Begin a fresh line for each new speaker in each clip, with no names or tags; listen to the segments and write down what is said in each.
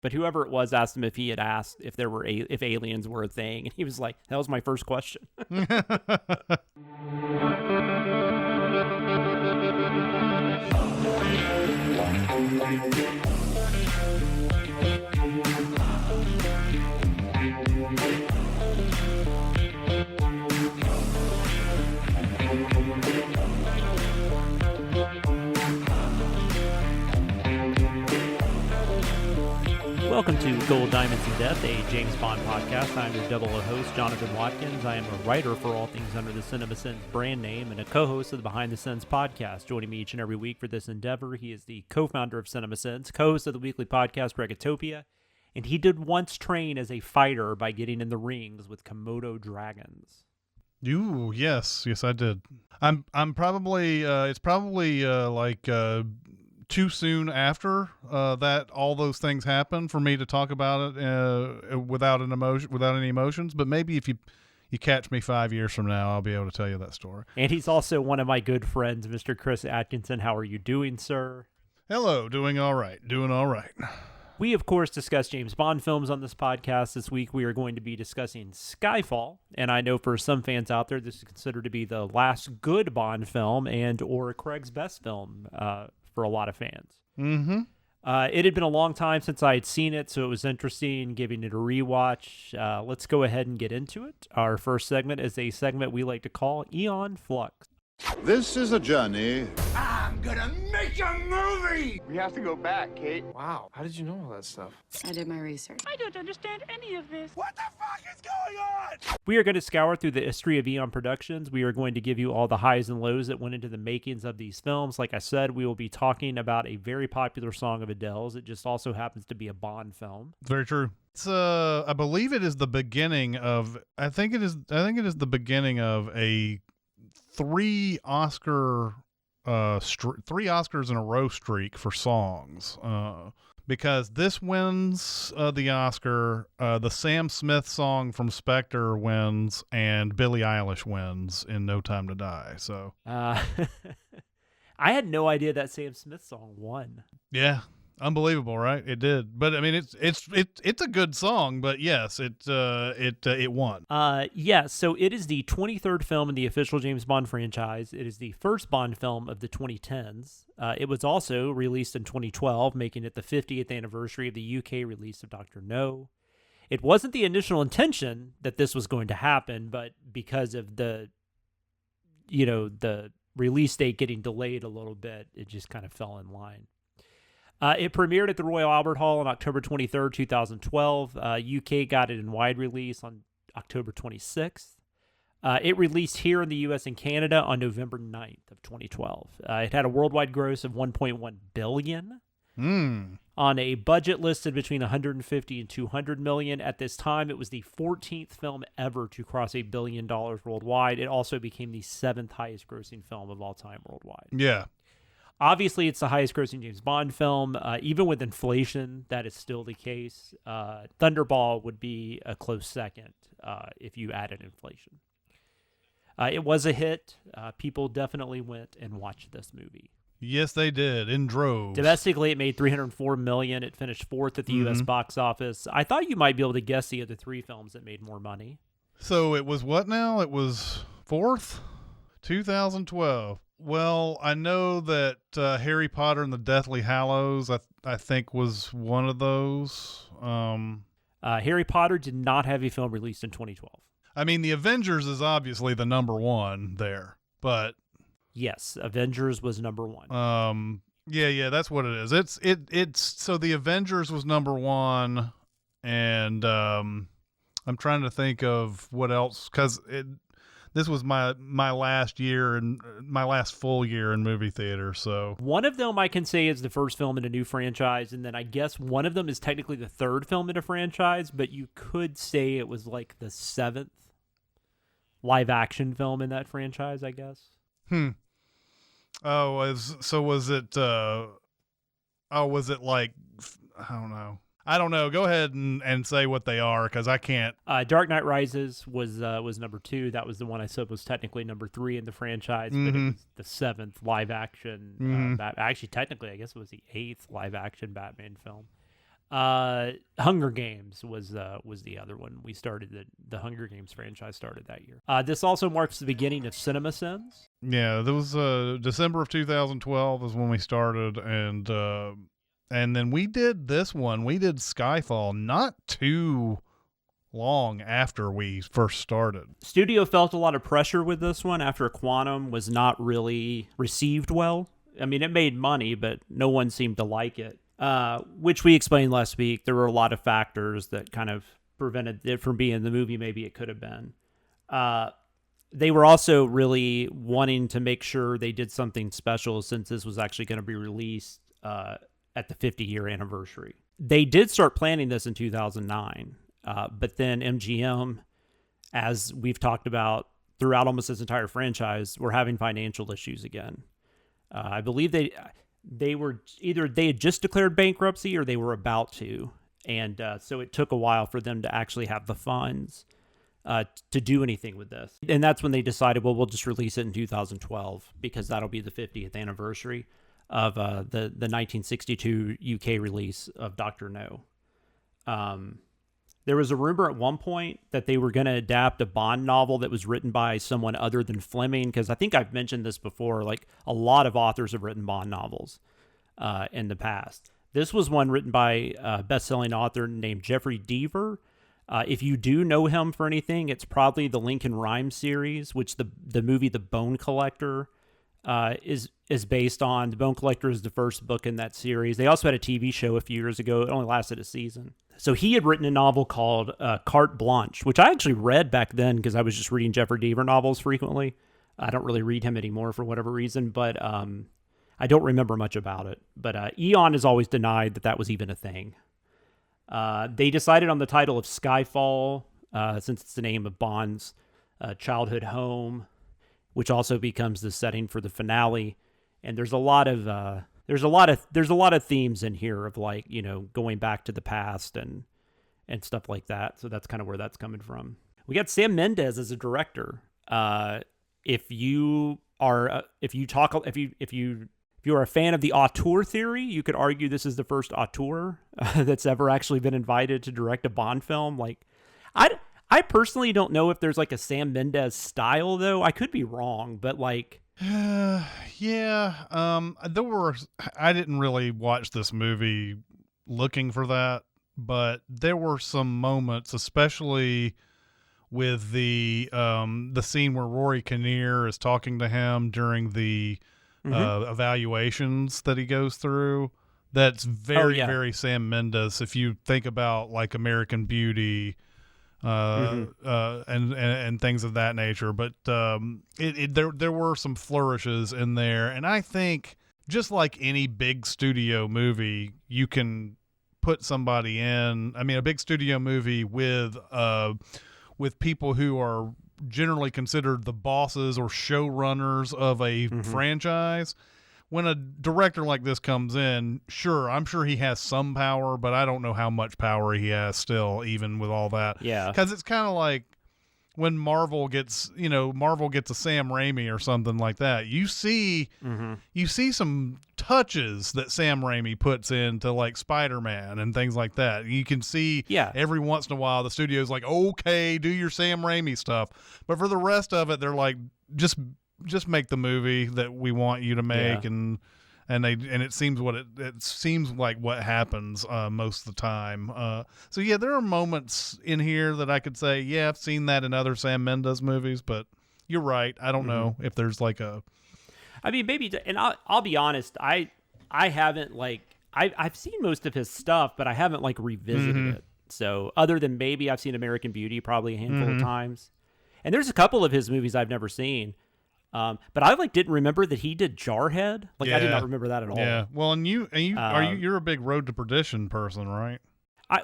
But whoever it was asked him if he had asked if there were if aliens were a thing, and he was like, "That was my first question." Welcome to Gold, Diamonds, and Death, a James Bond podcast. I'm your double host, Jonathan Watkins. I am a writer for all things under the Cinemasins brand name and a co-host of the Behind the Scenes podcast. Joining me each and every week for this endeavor, he is the co-founder of Cinemasins, co-host of the weekly podcast Regatopia, and he did once train as a fighter by getting in the rings with Komodo dragons.
Ooh, yes, I did. I'm probably it's probably too soon after that all those things happen for me to talk about it without any emotions. But maybe if you catch me 5 years from now, I'll be able to tell you that story.
And he's also one of my good friends, Mr. Chris Atkinson. How are you doing, sir?
Hello, doing all right.
We, of course, discuss James Bond films on this podcast. This week, we are going to be discussing Skyfall, and I know for some fans out there, this is considered to be the last good Bond film and or Craig's best film for a lot of fans.
Mm-hmm.
It had been a long time since I had seen it, so it was interesting giving it a rewatch. Let's go ahead and get into it. Our first segment is a segment we like to call Eon Flux.
This is a journey.
I'm gonna make a movie!
We have to go back, Kate.
Wow, how did you know all that stuff?
I did my research.
I don't understand any of this.
What the fuck is going on?
We are going to scour through the history of Eon Productions. We are going to give you all the highs and lows that went into the makings of these films. Like I said, we will be talking about a very popular song of Adele's. It just also happens to be a Bond film.
Very true. It's I believe it is the beginning of. I think it is the beginning of a three Oscars in a row streak for songs, because this wins the Oscar, the Sam Smith song from Spectre wins, and Billie Eilish wins in No Time to Die. So
I had no idea that Sam Smith song won.
Yeah, unbelievable, right? It did, but I mean, it's a good song. But yes, it won.
Yeah. So it is the 23rd film in the official James Bond franchise. It is the first Bond film of the 2010s. It was also released in 2012, making it the 50th anniversary of the UK release of Dr. No. It wasn't the initial intention that this was going to happen, but because of the release date getting delayed a little bit, it just kind of fell in line. It premiered at the Royal Albert Hall on October 23rd, 2012. UK got it in wide release on October 26th. It released here in the US and Canada on November 9th of 2012. It had a worldwide gross of $1.1 billion on a budget listed between 150 and 200 million. At this time, it was the 14th film ever to cross $1 billion worldwide. It also became the 7th highest grossing film of all time worldwide.
Yeah.
Obviously, it's the highest-grossing James Bond film. Even with inflation, that is still the case. Thunderball would be a close second if you added inflation. It was a hit. People definitely went and watched this movie.
Yes, they did, in droves.
Domestically, it made $304 million. It finished 4th at the U.S. box office. I thought you might be able to guess the other three films that made more money.
So it was what now? It was 4th? 2012. Well, I know that Harry Potter and the Deathly Hallows, I think, was one of those.
Harry Potter did not have a film released in 2012.
I mean, the Avengers is obviously the number one there, but
yes, Avengers was number one.
Yeah, that's what it is. It's so the Avengers was number one, and I'm trying to think of what else, because this was my last year and my last full year in movie theater. So
one of them I can say is the first film in a new franchise, and then I guess one of them is technically the third film in a franchise, but you could say it was like the 7th live action film in that franchise, I guess.
Oh, was it like, I don't know. Go ahead and say what they are, because I can't.
Dark Knight Rises was number 2. That was the one I said was technically number 3 in the franchise, but it was the 7th live action. Actually, technically, I guess it was the 8th live action Batman film. Hunger Games was the other one. We started the Hunger Games franchise started that year. This also marks the beginning of Cinemasins.
Yeah, that was December of 2012 is when we started, and then we did this one. We did Skyfall not too long after we first started.
Studio felt a lot of pressure with this one after Quantum was not really received well. I mean, it made money, but no one seemed to like it. Which we explained last week. There were a lot of factors that kind of prevented it from being the movie maybe it could have been. They were also really wanting to make sure they did something special since this was actually going to be released at the 50-year anniversary. They did start planning this in 2009, but then MGM, as we've talked about throughout almost this entire franchise, were having financial issues again. I believe they had just declared bankruptcy or they were about to. And so it took a while for them to actually have the funds to do anything with this. And that's when they decided, well, we'll just release it in 2012 because that'll be the 50th anniversary of the 1962 UK release of Dr. No. There was a rumor at one point that they were going to adapt a Bond novel that was written by someone other than Fleming, because I think I've mentioned this before, like a lot of authors have written Bond novels in the past. This was one written by a best-selling author named Jeffrey Deaver. If you do know him for anything, it's probably the Lincoln Rhymes series, which the movie The Bone Collector is based on. The Bone Collector is the first book in that series. They also had a TV show a few years ago. It only lasted a season. So he had written a novel called Carte Blanche, which I actually read back then because I was just reading Jeffrey Deaver novels frequently. I don't really read him anymore for whatever reason, but I don't remember much about it. But Eon has always denied that was even a thing. They decided on the title of Skyfall, since it's the name of Bond's childhood home, which also becomes the setting for the finale. And there's a lot of themes in here of, like, you know, going back to the past and stuff like that. So that's kind of where that's coming from. We got Sam Mendes as a director. If you are a fan of the auteur theory, you could argue this is the first auteur that's ever actually been invited to direct a Bond film. Like, I personally don't know if there's like a Sam Mendes style, though. I could be wrong, but like,
yeah. I didn't really watch this movie looking for that, but there were some moments, especially with the scene where Rory Kinnear is talking to him during the evaluations that he goes through. That's very Sam Mendes. If you think about like American Beauty, and things of that nature, but there were some flourishes in there, and I think just like any big studio movie, you can put somebody in. I mean, a big studio movie with people who are generally considered the bosses or showrunners of a franchise. When a director like this comes in, I'm sure he has some power, but I don't know how much power he has still, even with all that.
Yeah.
Because it's kind of like when Marvel gets a Sam Raimi or something like that. You see some touches that Sam Raimi puts into like Spider-Man and things like that. You can see every once in a while the studio's like, okay, do your Sam Raimi stuff. But for the rest of it, they're like, just make the movie that we want you to make, and it seems like what happens most of the time. So yeah, there are moments in here that I could say, yeah, I've seen that in other Sam Mendes movies, but you're right. I don't know if there's like a.
I mean, maybe, and I'll be honest. I haven't I've seen most of his stuff, but I haven't like revisited it. So other than maybe I've seen American Beauty probably a handful of times, and there's a couple of his movies I've never seen. But I didn't remember that he did Jarhead. I did not remember that at all.
Yeah. Well, and you're a big Road to Perdition person, right?
I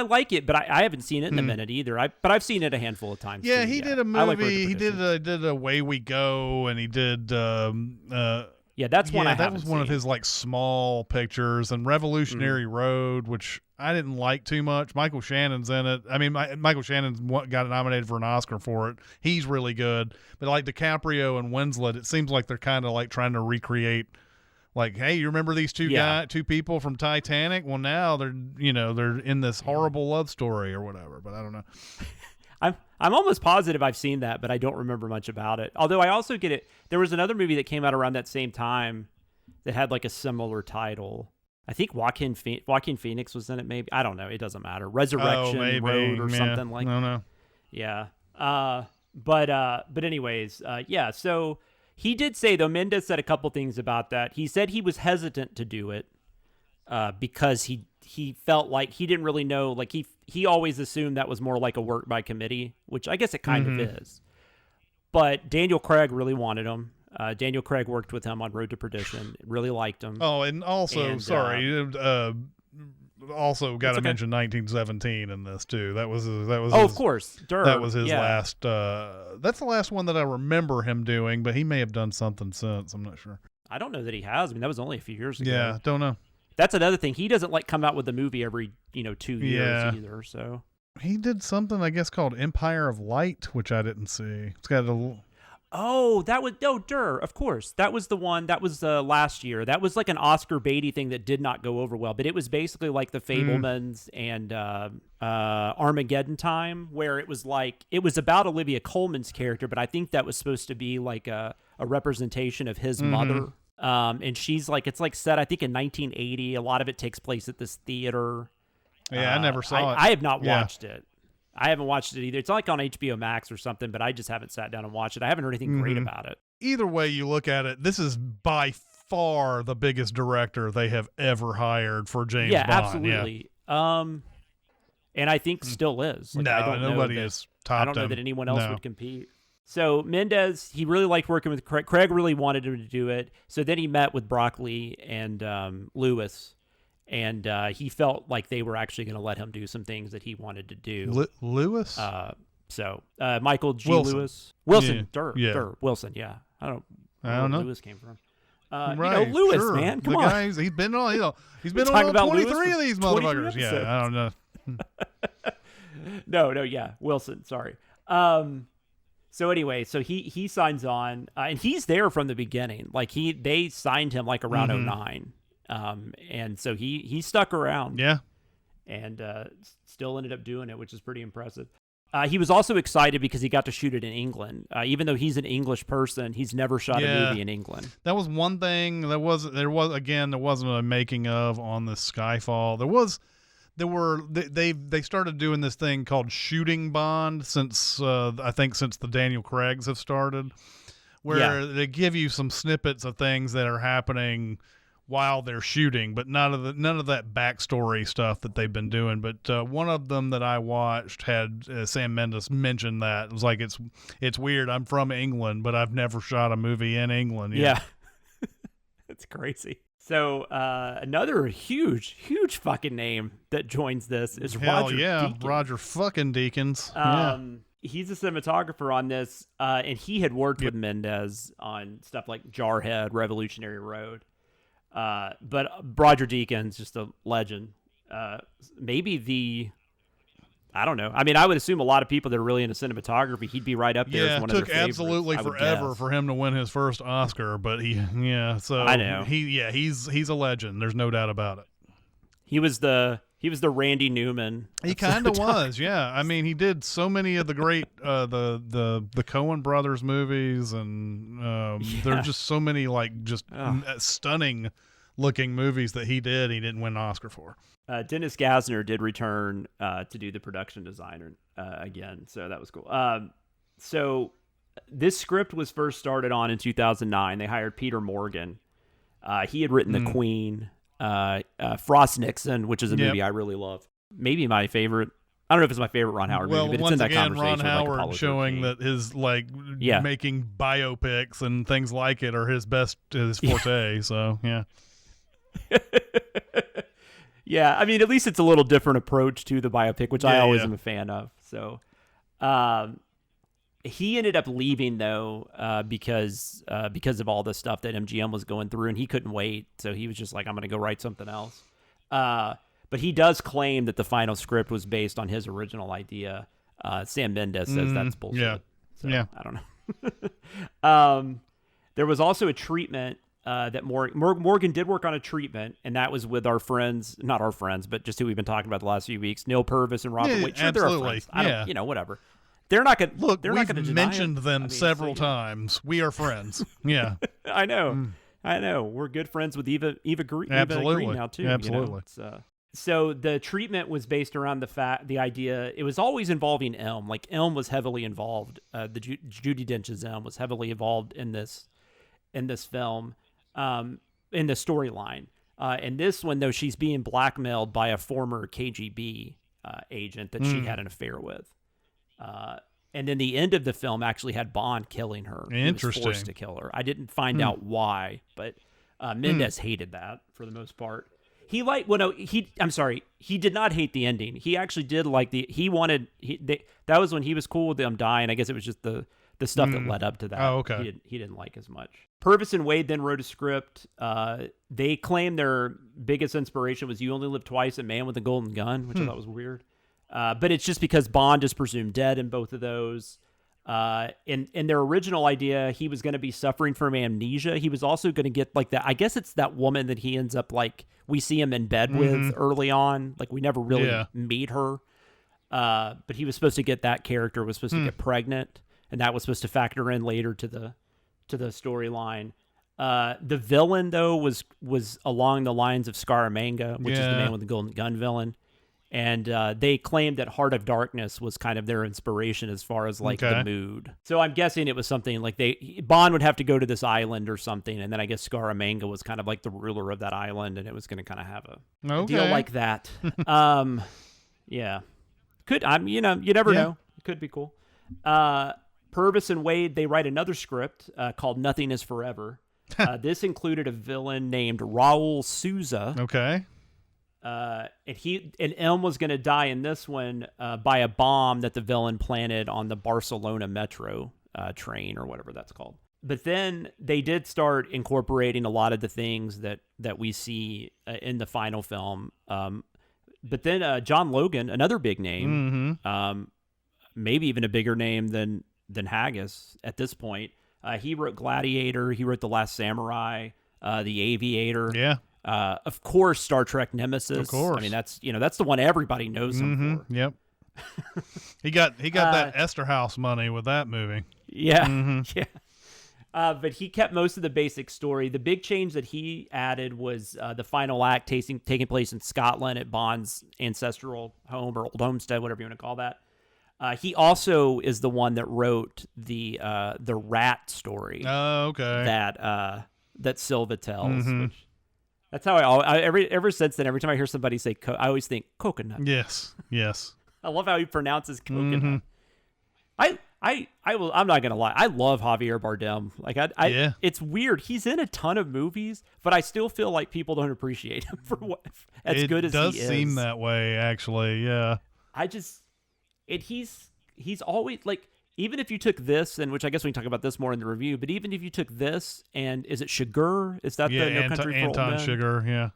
like it, but I haven't seen it in a minute either. But I've seen it a handful of times.
Yeah,
too.
He did a movie. He did Away We Go, and he did.
That's one.
That was one of his like small pictures, and Revolutionary Road, which I didn't like too much. Michael Shannon's in it. I mean, Michael Shannon got nominated for an Oscar for it. He's really good, but like DiCaprio and Winslet, it seems like they're kind of like trying to recreate Like, hey, you remember these two people from Titanic? Well, now they're in this horrible love story or whatever. But I don't know.
I'm almost positive I've seen that, but I don't remember much about it. Although I also get it. There was another movie that came out around that same time that had like a similar title. I think Joaquin Phoenix was in it. Maybe, I don't know. It doesn't matter. Resurrection Road or something like.
I don't know.
Yeah. But anyways, yeah. So he did say, though, Mendes said a couple things about that. He said he was hesitant to do it because he felt like he didn't really know. Like he always assumed that was more like a work by committee, which I guess it kind of is. But Daniel Craig really wanted him. Daniel Craig worked with him on Road to Perdition. Really liked him.
Oh, and also, also got to mention 1917 in this too. That was
of course.
That was his last. That's the last one that I remember him doing, but he may have done something since. I'm not sure.
I don't know that he has. I mean, that was only a few years ago.
Yeah, don't know.
That's another thing. He doesn't like come out with a movie every 2 years either. So
he did something, I guess, called Empire of Light, which I didn't see. It's got a.
Oh, of course. That was the one. That was last year. That was like an Oscar Beatty thing that did not go over well, but it was basically like the Fabelmans and Armageddon Time, where it was about Olivia Colman's character, but I think that was supposed to be like a representation of his mother. And she's like, it's like set, I think, in 1980. A lot of it takes place at this theater.
Yeah, I never saw it.
I have not watched it. I haven't watched it either. It's like on HBO Max or something, but I just haven't sat down and watched it. I haven't heard anything great about it.
Either way you look at it, this is by far the biggest director they have ever hired for James Bond.
Absolutely. And I think still is. Like,
nobody is topped him.
I don't know that anyone else would compete. So Mendes, he really liked working with Craig. Craig really wanted him to do it. So then he met with Broccoli and Lewis. And he felt like they were actually going to let him do some things that he wanted to do.
Lewis?
Michael G.
Wilson.
Lewis. Wilson.
Yeah.
Wilson, yeah. I don't know where Lewis came from.
Right,
Lewis,
sure.
man. Come on.
He's been on, he's been on
about
23 of these motherfuckers.
Episodes.
Yeah, I don't know.
No, yeah. Wilson, sorry. So anyway, so he signs on, and he's there from the beginning. Like they signed him like around 2009. And so he stuck around.
Yeah.
And still ended up doing it, which is pretty impressive. He was also excited because he got to shoot it in England. Even though he's an English person, he's never shot a movie in England. That was
one thing. There wasn't a making of on the Skyfall. They started doing this thing called shooting Bond since the Daniel Craigs have started, where they give you some snippets of things that are happening while they're shooting, but none of that backstory stuff that they've been doing. But one of them that I watched had Sam Mendes mention that. It was like, it's weird. I'm from England, but I've never shot a movie in England yet.
Yeah. It's crazy. So another huge fucking name that joins this is Roger Deakins.
Roger fucking Deakins.
He's a cinematographer on this, and he had worked with Mendes on stuff like Jarhead, Revolutionary Road. But Roger Deakins, just a legend. I don't know. I mean, I would assume a lot of people that are really into cinematography, he'd be right up there as one of their favorites.
Yeah, it took absolutely forever for him to win his first Oscar, but I know. He's a legend. There's no doubt about it.
He was the Randy Newman.
He kind of was, yeah. I mean, he did so many of the great the Coen Brothers movies, and there are just so many stunning looking movies that he did. He didn't win an Oscar for.
Dennis Gassner did return to do the production designer again, so that was cool. So this script was first started on in 2009. They hired Peter Morgan. He had written The Queen. Frost Nixon, which is a movie I really love. Maybe my favorite. I don't know if it's my favorite Ron Howard movie, but it's in that conversation.
Ron Howard showing that his making biopics and things like it are his forte. So yeah.
Yeah, I mean, at least it's a little different approach to the biopic, which I always am a fan of. So, he ended up leaving though because of all the stuff that MGM was going through, and he couldn't wait. So he was just like, "I'm going to go write something else." But he does claim that the final script was based on his original idea. Sam Mendes says that's bullshit.
Yeah,
so, I don't know. There was also a treatment that Morgan did work on a treatment, and that was with our friends, not our friends, but just who we've been talking about the last few weeks, Neil Purvis and Robert Wade. Sure, they're our friends. I don't, whatever. They're not going to look. They're not going to
mentioned them several times. We are friends. Yeah,
I know. I know. We're good friends with Eva Green.
Absolutely.
Eva Green now too.
Absolutely.
So the treatment was based around the idea. It was always involving Elm. Like Elm was heavily involved. The Judi Dench's Elm was heavily involved in this film, in the storyline. In this one, though, she's being blackmailed by a former KGB agent that she had an affair with. And then the end of the film actually had Bond killing her.
Interesting.
He was forced to kill her. I didn't find out why, but Mendes hated that for the most part. He did not hate the ending. He actually did like that was when he was cool with them dying. I guess it was just the stuff that led up to that.
Oh, okay.
He didn't like as much. Purvis and Wade then wrote a script. They claimed their biggest inspiration was You Only Live Twice and Man with a Golden Gun, which I thought was weird. But it's just because Bond is presumed dead in both of those. In their original idea, he was going to be suffering from amnesia. He was also going to get like that. I guess it's that woman that he ends up like, we see him in bed with early on. Like we never really meet her. But he was supposed to get that character was supposed to get pregnant, and that was supposed to factor in later to the storyline. The villain though was along the lines of Scaramanga, which is the Man with the Golden Gun villain. And they claimed that Heart of Darkness was kind of their inspiration as far as like the mood. So I'm guessing it was something like Bond would have to go to this island or something, and then I guess Scaramanga was kind of like the ruler of that island, and it was going to kind of have a deal like that. Yeah, you never know. It could be cool. Purvis and Wade, they write another script called Nothing Is Forever. This included a villain named Raul Souza.
Okay.
And Elm was going to die in this one by a bomb that the villain planted on the Barcelona metro train or whatever that's called. But then they did start incorporating a lot of the things that we see in the final film. But then John Logan, another big name, maybe even a bigger name than Haggis at this point. He wrote Gladiator. He wrote The Last Samurai, The Aviator.
Yeah.
Of course, Star Trek Nemesis. Of course. I mean, that's the one everybody knows him for.
Yep. he got that Esterhaus money with that movie.
Yeah. Yeah. But he kept most of the basic story. The big change that he added was the final act taking place in Scotland at Bond's ancestral home or old homestead, whatever you want to call that. He also is the one that wrote the rat story.
Oh, okay.
That Silva tells. Which, that's how I ever since then. Every time I hear somebody say, I always think coconut.
Yes.
I love how he pronounces coconut. I'm not gonna lie. I love Javier Bardem. Like it's weird. He's in a ton of movies, but I still feel like people don't appreciate him for what as good as he is.
It does seem that way, actually. Yeah.
He's always like, even if you took this, and which I guess we can talk about this more in the review, but even if you took this and is it Chigurh? Is that the No Country for Old Men?
Anton Chigurh, yeah.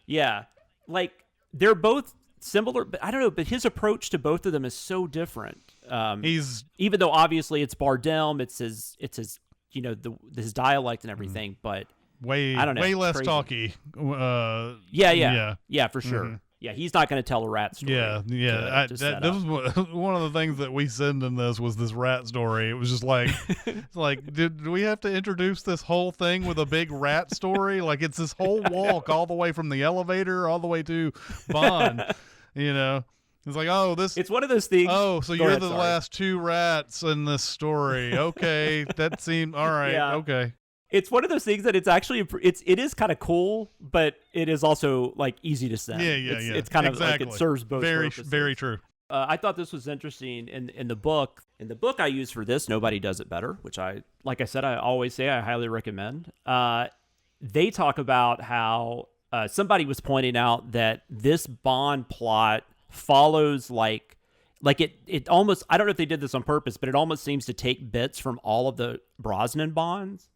Yeah. Like they're both similar, but I don't know, but his approach to both of them is so different. Even though obviously it's Bardem, it's his his dialect and everything, but I don't know,
way less talky.
Yeah, for sure. Yeah, he's not going to tell a rat story.
Yeah. This was one of the things that we sent in this was this rat story. It was just like, do we have to introduce this whole thing with a big rat story? Like it's this whole walk all the way from the elevator all the way to Bond. It's like, it's one of those things. Oh, so you're the last two rats in this story. Okay, that seemed all right. Yeah. Okay.
It's one of those things that it's actually it is kind of cool, but it is also like easy to send.
Yeah.
It's kind of like it serves both purposes.
Very true.
I thought this was interesting in the book. In the book I use for this, Nobody Does It Better, which I always say I highly recommend. They talk about how somebody was pointing out that this Bond plot follows like it almost, I don't know if they did this on purpose, but it almost seems to take bits from all of the Brosnan Bonds.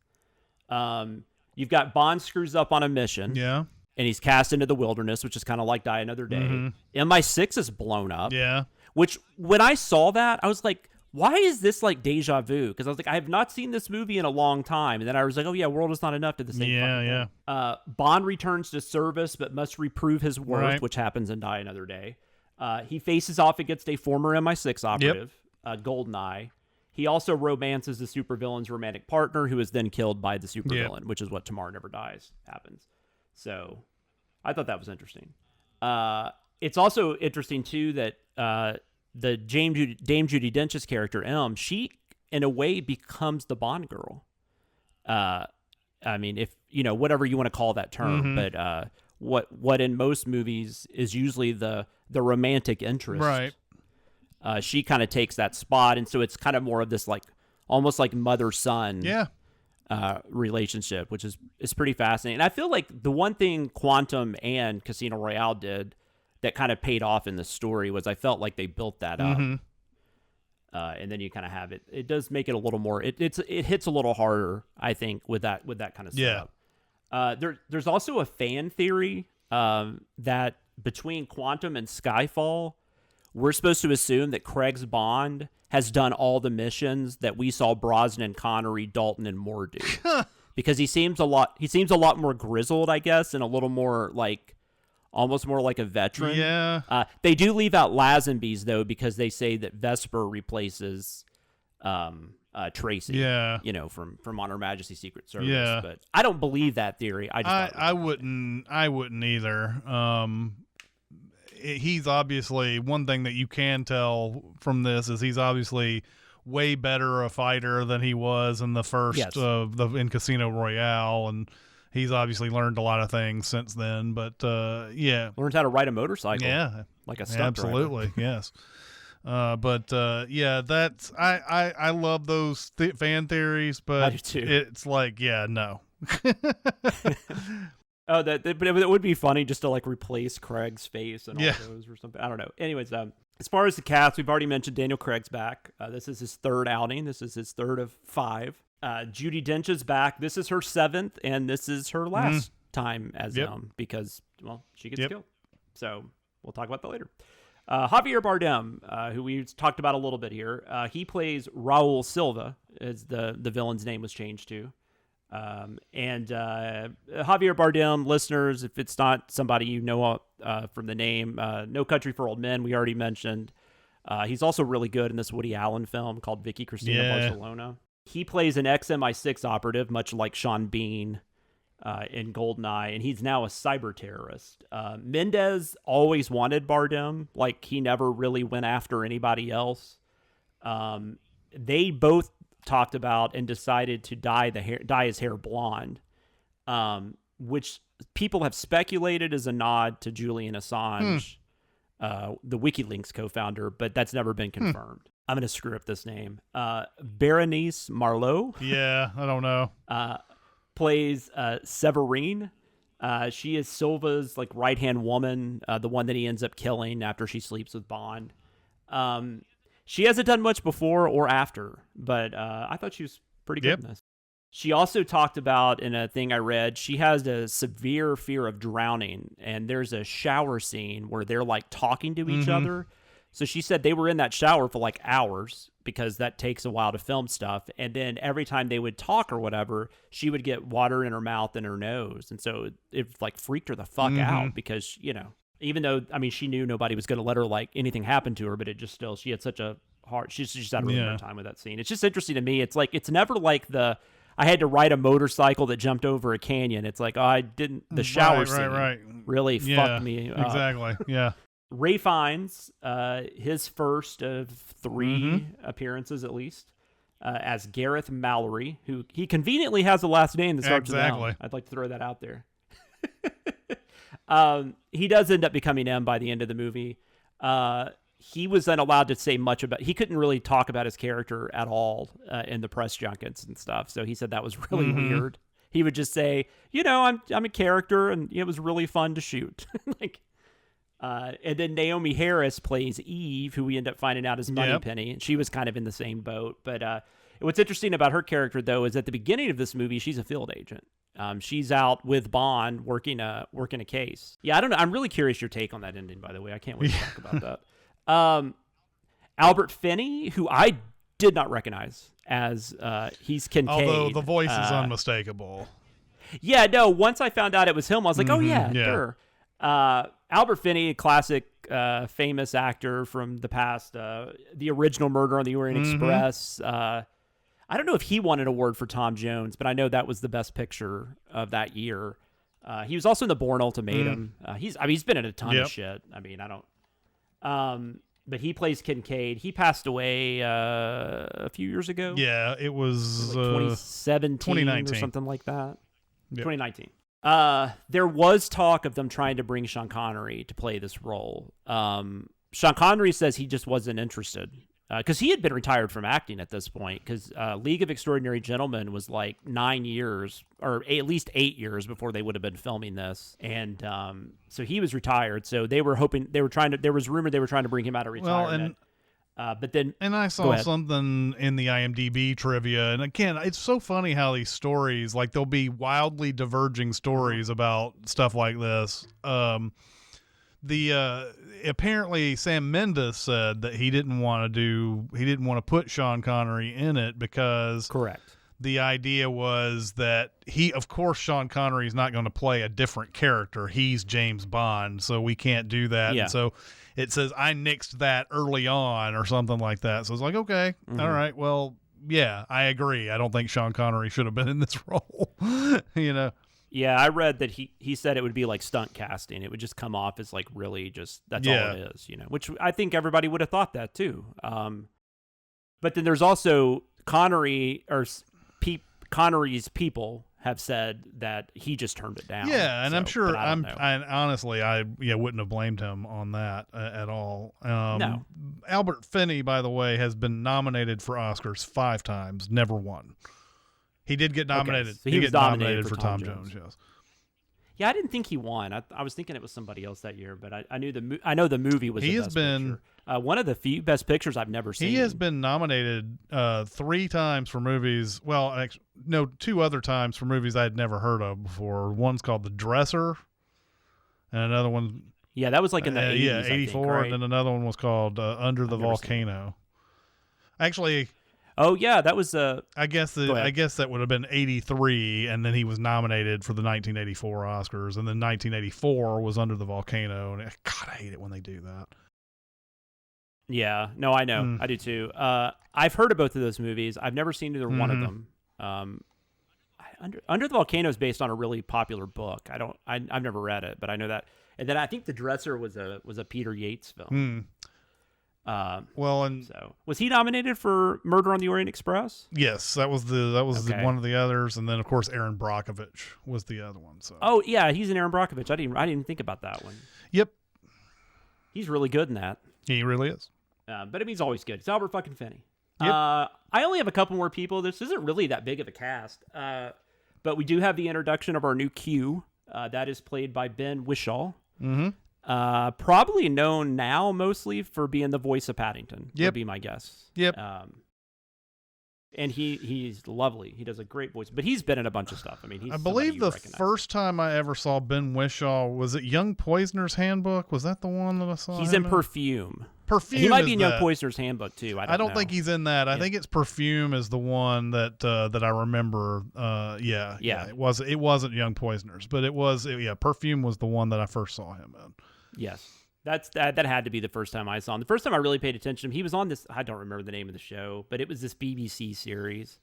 You've got Bond screws up on a mission.
Yeah.
And he's cast into the wilderness, which is kind of like Die Another Day. MI6 is blown up.
Yeah.
Which, when I saw that, I was like, why is this like deja vu? Because I was like, I have not seen this movie in a long time. And then I was like, oh yeah, World Is Not Enough did the same fucking thing. Bond returns to service but must reprove his worth, which happens in Die Another Day. He faces off against a former MI6 operative, Goldeneye. He also romances the supervillain's romantic partner, who is then killed by the supervillain, which is what Tomorrow Never Dies happens. So I thought that was interesting. It's also interesting, too, that the Dame Judi Dench's character, M, she, in a way, becomes the Bond girl. I mean, if, whatever you want to call that term, but what in most movies is usually the romantic interest.
Right.
She kind of takes that spot, and so it's kind of more of this like almost like mother-son relationship, which is pretty fascinating. And I feel like the one thing Quantum and Casino Royale did that kind of paid off in the story was I felt like they built that up. And then you kind of have it. It does make it a little more. It hits a little harder, I think, with that kind of stuff. There's also a fan theory that between Quantum and Skyfall, we're supposed to assume that Craig's Bond has done all the missions that we saw Brosnan, Connery, Dalton, and Moore do. Because he seems a lot more grizzled, I guess, and a little more like almost more like a veteran.
Yeah.
They do leave out Lazenby's though, because they say that Vesper replaces Tracy.
Yeah.
From On Her Majesty's Secret Service.
Yeah.
But I don't believe that theory.
I wouldn't either. He's obviously, one thing that you can tell from this is he's obviously way better a fighter than he was in the first in Casino Royale, and he's obviously learned a lot of things since then. But
learned how to ride a motorcycle.
Yeah,
like a stunt
absolutely
driver.
Yes. That's I love those fan theories, but
I do too.
It's like no.
Oh, but it would be funny just to like replace Craig's face and all those or something. I don't know. Anyways, as far as the cast, we've already mentioned Daniel Craig's back. This is his third outing. This is his third of 5. Judi Dench is back. This is her 7th, and this is her last time as because she gets killed. So we'll talk about that later. Javier Bardem, who we talked about a little bit here, he plays Raul Silva, as the villain's name was changed to. Javier Bardem, listeners, if it's not somebody you know from the name, No Country for Old Men, we already mentioned. He's also really good in this Woody Allen film called Vicky Cristina Barcelona. He plays an ex-MI6 operative, much like Sean Bean in Goldeneye, and he's now a cyber terrorist. Mendez always wanted Bardem, like he never really went after anybody else. They both talked about and decided to dye his hair blonde, which people have speculated is a nod to Julian Assange, the WikiLeaks co-founder, but that's never been confirmed. I'm going to screw up this name. Berenice Marlowe.
Yeah, I don't know.
Plays Severine. She is Silva's like right-hand woman, the one that he ends up killing after she sleeps with Bond. She hasn't done much before or after, but I thought she was pretty good in this. She also talked about, in a thing I read, she has a severe fear of drowning, and there's a shower scene where they're like talking to each other. So she said they were in that shower for like hours because that takes a while to film stuff. And then every time they would talk or whatever, she would get water in her mouth and her nose. And so it like freaked her the fuck out because, even though, I mean, she knew nobody was going to let her, like, anything happen to her, but it just still, she had such a hard, she just had a really hard time with that scene. It's just interesting to me. It's like, it's never like I had to ride a motorcycle that jumped over a canyon. It's like, the shower scene really fucked me up.
Exactly, yeah.
Ray Fiennes, his first of 3 appearances at least, as Gareth Mallory, who he conveniently has a last name that starts with M. I'd like to throw that out there. He does end up becoming M by the end of the movie. He was then allowed to say much about, he couldn't really talk about his character at all in the press junkets and stuff. So he said that was really weird. He would just say, I'm a character and it was really fun to shoot. And then Naomi Harris plays Eve, who we end up finding out is Moneypenny. And she was kind of in the same boat. But what's interesting about her character, though, is at the beginning of this movie, she's a field agent. She's out with Bond working a case. Yeah, I don't know. I'm really curious your take on that ending, by the way. I can't wait to talk about that. Albert Finney, who I did not recognize as he's Kincaid.
Although the voice is unmistakable.
Yeah, no, once I found out it was him, I was like, oh, yeah,
yeah.
sure. Albert Finney, a classic famous actor from the past, the original Murder on the Orient Express. I don't know if he won an award for Tom Jones, but I know that was the best picture of that year. He was also in the Bourne Ultimatum. He's been in a ton of shit. I mean, I don't. But he plays Kincaid. He passed away a few years ago.
Yeah, it was
2017
2019
or something like that.
Yep.
2019. There was talk of them trying to bring Sean Connery to play this role. Sean Connery says he just wasn't interested because he had been retired from acting at this point because League of Extraordinary Gentlemen was like 9 years or at least 8 years before they would have been filming this. And so he was retired. So they were hoping there was rumor they were trying to bring him out of retirement. But then,
and I saw something in the IMDb trivia, and again, it's so funny how these stories, like there'll be wildly diverging stories about stuff like this. Apparently Sam Mendes said that he didn't want to put Sean Connery in it because
correct.
The idea was that of course, Sean Connery is not going to play a different character. He's James Bond, so we can't do that.
Yeah.
And so it says I nixed that early on or something like that. So it's like, okay, all right, well, yeah, I agree. I don't think Sean Connery should have been in this role.
Yeah, I read that he said it would be like stunt casting. It would just come off as like really just that's all it is, which I think everybody would have thought that too. But then there's also Connery's people have said that he just turned it down.
Yeah, and I'm sure
I
honestly wouldn't have blamed him on that at all.
No.
Albert Finney, by the way, has been nominated for Oscars 5 times, never won. He did get nominated.
Okay, so he was nominated for
Tom Jones. Yes.
Yeah, I didn't think he won. I was thinking it was somebody else that year, but I know the movie was. He has been one of the few best pictures I've never seen.
He has been nominated 3 times for movies. Well, actually, no, 2 other times for movies I had never heard of before. One's called The Dresser, and another one.
Yeah, that was like in the 80s.
Yeah, 84,
I think, right?
and then another one was called Under the Volcano. Actually.
Oh yeah, that was
I guess that would have been 83, and then he was nominated for the 1984 Oscars, and then 1984 was Under the Volcano. And God, I hate it when they do that.
Yeah, no, I know, I do too. I've heard of both of those movies. I've never seen either one of them. Under the Volcano is based on a really popular book. I've never read it, but I know that. And then I think The Dresser was a Peter Yates film. So was he nominated for Murder on the Orient Express?
Yes, that was one of the others, and then of course Aaron Brockovich was the other one. So
yeah, he's an Aaron Brockovich. I didn't think about that one.
Yep,
he's really good in that.
He really is.
But I mean, he's always good. It's Albert fucking Finney.
Yep.
I only have a couple more people. This isn't really that big of a cast, but we do have the introduction of our new Q. That is played by Ben Whishaw.
Mm-hmm.
Probably known now mostly for being the voice of Paddington. Would be my guess.
Yep.
And he's lovely. He does a great voice, but he's been in a bunch of stuff. I mean, I
believe the first time I ever saw Ben Whishaw was it Young Poisoner's Handbook. Was that the one that I saw?
He's in Perfume.
Perfume.
He might be in Young Poisoner's Handbook too. I don't know.
Think he's in that. I think it's Perfume is the one that I remember. Yeah. It wasn't Young Poisoners, but it was. Perfume was the one that I first saw him in.
Yes. That had to be the first time I saw him. The first time I really paid attention to him, he was on this, I don't remember the name of the show, but it was this BBC series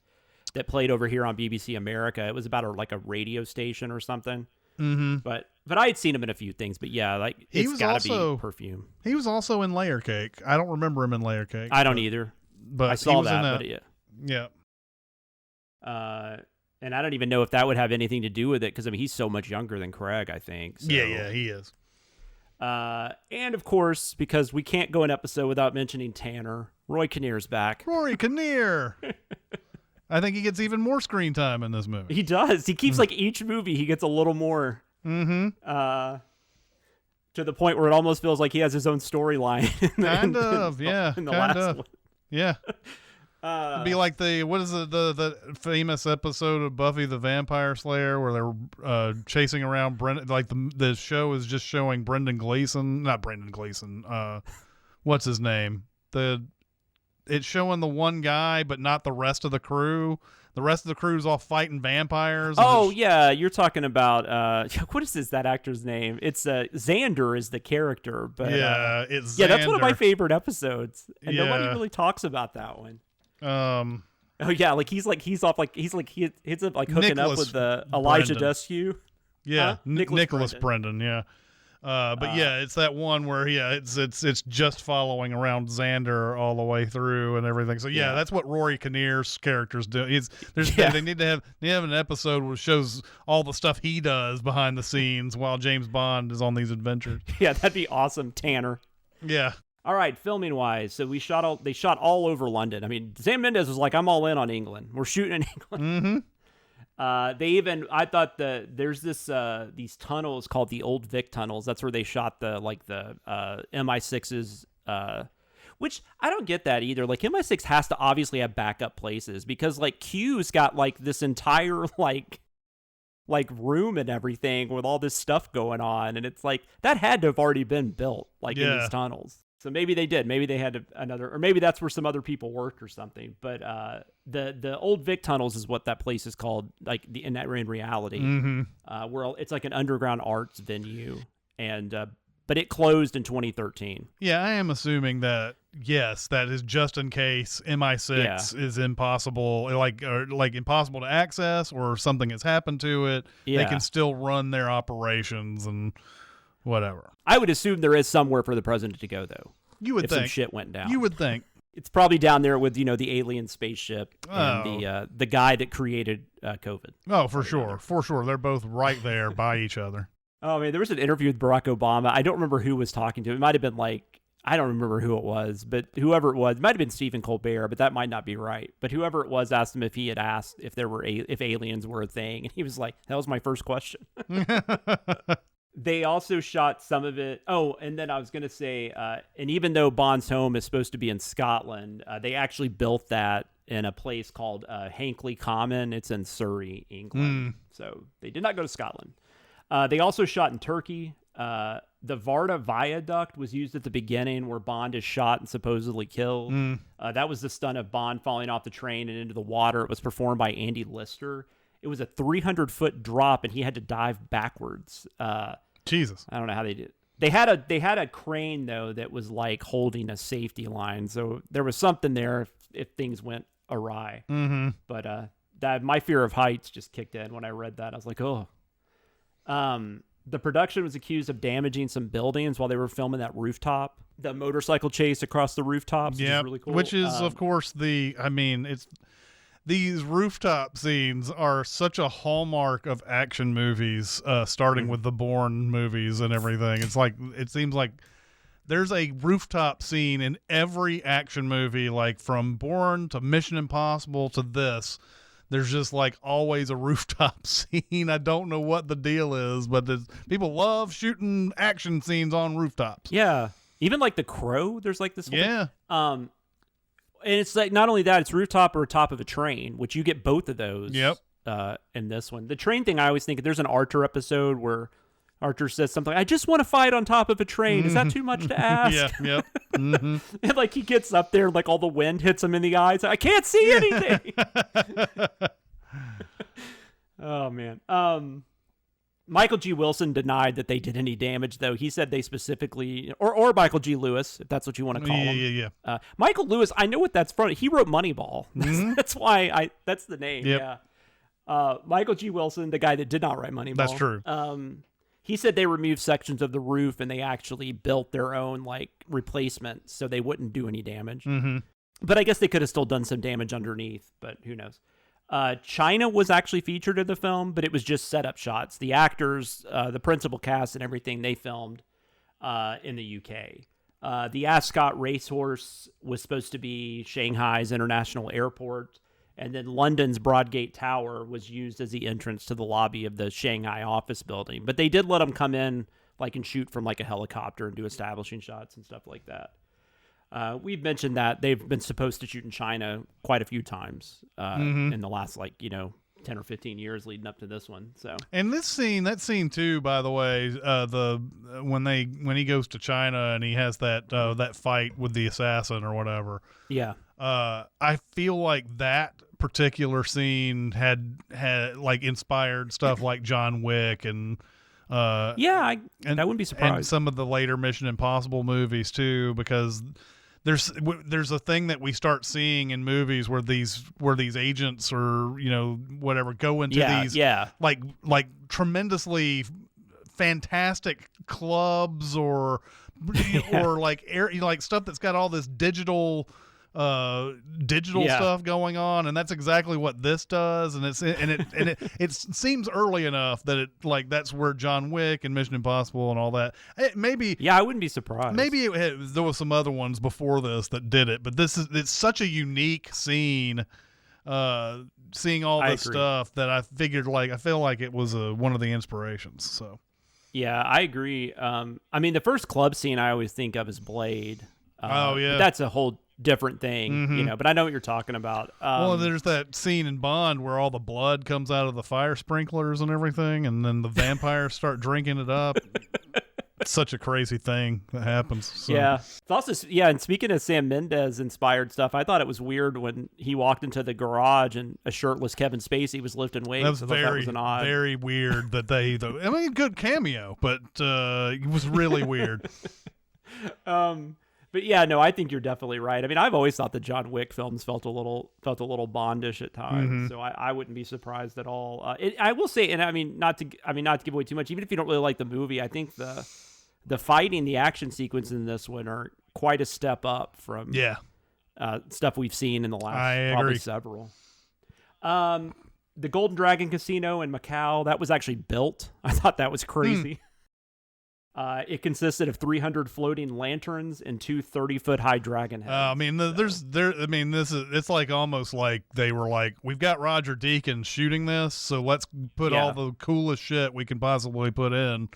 that played over here on BBC America. It was about a radio station or something.
Mm-hmm.
But I had seen him in a few things, but yeah, like it's got to be Perfume.
He was also in Layer Cake. I don't remember him in Layer Cake.
I don't either.
But
I saw that. But
yeah.
And I don't even know if that would have anything to do with it because I mean he's so much younger than Craig, I think. So.
Yeah, he is.
And of course, because we can't go an episode without mentioning Tanner, Roy Kinnear's back.
Rory Kinnear. I think he gets even more screen time in this movie.
He does. He keeps like each movie, he gets a little more.
Mm-hmm.
To the point where it almost feels like he has his own storyline.
Kind of, yeah.
In the last one.
Yeah. It'd be like the famous episode of Buffy the Vampire Slayer where they're chasing around Brendan. Like the show is just showing Brendan Gleeson, not Brendan Gleeson. What's his name? The it's showing the one guy, but not the rest of the crew. The rest of the crew's all fighting vampires.
Oh yeah, you're talking about what is that actor's name? It's Xander is the character, but
it's Xander.
Yeah, that's one of my favorite episodes, and nobody really talks about that one. Oh yeah, like he hits up like hooking up with Elijah Dusku.
Yeah, Nicholas Brendan. Yeah. But yeah, it's that one where it's just following around Xander all the way through and everything. So yeah, that's what Rory Kinnear's characters do. They need to have an episode where it shows all the stuff he does behind the scenes while James Bond is on these adventures.
Yeah, that'd be awesome, Tanner.
Yeah.
All right, filming wise, so they shot all over London. I mean, Sam Mendes was like, "I'm all in on England. We're shooting in England." Mm-hmm. I thought there's these tunnels called the Old Vic tunnels. That's where they shot the MI6's, which I don't get that either. Like MI6 has to obviously have backup places because like Q's got like this entire like room and everything with all this stuff going on. And it's like, that had to have already been built in these tunnels. So maybe they did. Maybe they had or maybe that's where some other people worked or something. But the Old Vic tunnels is what that place is called, in reality, where it's like an underground arts venue, and but it closed in 2013.
Yeah, I am assuming that that is just in case MI6 is impossible, impossible to access, or something has happened to it. Yeah. They can still run their operations and whatever.
I would assume there is somewhere for the president to go, though.
You would think
some shit went down.
You would think
it's probably down there with the alien spaceship and the guy that created COVID.
Oh, for sure. They're both right there by each other.
Oh man, there was an interview with Barack Obama. I don't remember who was talking to him. It might have been I don't remember who it was, but whoever it was, it might have been Stephen Colbert, but that might not be right. But whoever it was asked him if he had asked if if aliens were a thing, and he was like, "That was my first question." They also shot some of it. Oh, and then I was going to say, and even though Bond's home is supposed to be in Scotland, they actually built that in a place called Hankley Common. It's in Surrey, England. So they did not go to Scotland. They also shot in Turkey. The Varda Viaduct was used at the beginning where Bond is shot and supposedly killed. That was the stunt of Bond falling off the train and into the water. It was performed by Andy Lister. It was a 300-foot drop, and he had to dive backwards.
Jesus.
I don't know how they did. They had a crane though that was like holding a safety line, so there was something there if things went awry. Mm-hmm. But that my fear of heights just kicked in when I read that. I was like, oh. The production was accused of damaging some buildings while they were filming that rooftop, the motorcycle chase across the rooftops. Yeah, really cool.
Which is of course these rooftop scenes are such a hallmark of action movies, starting with the Bourne movies and everything. It's like, it seems like there's a rooftop scene in every action movie, like from Bourne to Mission Impossible to this. There's just like always a rooftop scene. I don't know what the deal is, but people love shooting action scenes on rooftops.
Yeah. Even like The Crow, there's like this. And it's like, not only that, it's rooftop or top of a train, which you get both of those.
Yep.
In this one, the train thing, I always think there's an Archer episode where Archer says something, "I just want to fight on top of a train. Is that too much to ask?"
Yeah. Yep. Mm-hmm.
And like he gets up there, and like all the wind hits him in the eyes. I can't see anything. Oh man. Michael G. Wilson denied that they did any damage, though. He said they specifically, or Michael G. Lewis, if that's what you want to call him.
Yeah.
Michael Lewis, I know what that's from. He wrote Moneyball. That's why that's the name.
Yep.
Yeah. Michael G. Wilson, the guy that did not write Moneyball.
That's true.
He said they removed sections of the roof and they actually built their own like replacement so they wouldn't do any damage. Mm-hmm. But I guess they could have still done some damage underneath, but who knows. China was actually featured in the film, but it was just setup shots. The actors, the principal cast and everything they filmed in the UK. The Ascot racehorse was supposed to be Shanghai's international airport, and then London's Broadgate Tower was used as the entrance to the lobby of the Shanghai office building. But they did let them come in and shoot from like a helicopter and do establishing shots and stuff like that. We've mentioned that they've been supposed to shoot in China quite a few times in the last 10 or 15 years leading up to this one. So,
and that scene too, by the way, when he goes to China and he has that fight with the assassin or whatever.
Yeah.
I feel like that particular scene had like inspired stuff like John Wick and
I wouldn't be surprised.
And some of the later Mission Impossible movies too, because there's a thing that we start seeing in movies where these agents or whatever go into these like tremendously fantastic clubs or like stuff that's got all this digital stuff going on, and that's exactly what this does. And it seems early enough that it like that's where John Wick and Mission Impossible and all that.
I wouldn't be surprised.
Maybe there was some other ones before this that did it, but it's such a unique scene. Seeing all this stuff that I figured I feel like it was one of the inspirations. So.
Yeah, I agree. I mean, the first club scene I always think of as Blade.
But
that's a whole different thing, but I know what you're talking about.
Well, there's that scene in Bond where all the blood comes out of the fire sprinklers and everything, and then the vampires start drinking it up. It's such a crazy thing that happens. So.
Yeah. It's also, and speaking of Sam Mendes inspired stuff, I thought it was weird when he walked into the garage and a shirtless Kevin Spacey was lifting weights.
That was very weird that good cameo, but it was really weird.
But yeah, no, I think you're definitely right. I mean, I've always thought the John Wick films felt a little Bondish at times, so I wouldn't be surprised at all. I will say, and I mean, not to give away too much. Even if you don't really like the movie, I think the fighting, the action sequence in this one are quite a step up from stuff we've seen in the last probably several. The Golden Dragon Casino in Macau, that was actually built. I thought that was crazy. It consisted of 300 floating lanterns and 2 30-foot high dragon heads.
I mean, it's like almost like they were like, we've got Roger Deakins shooting this, so let's put all the coolest shit we can possibly put in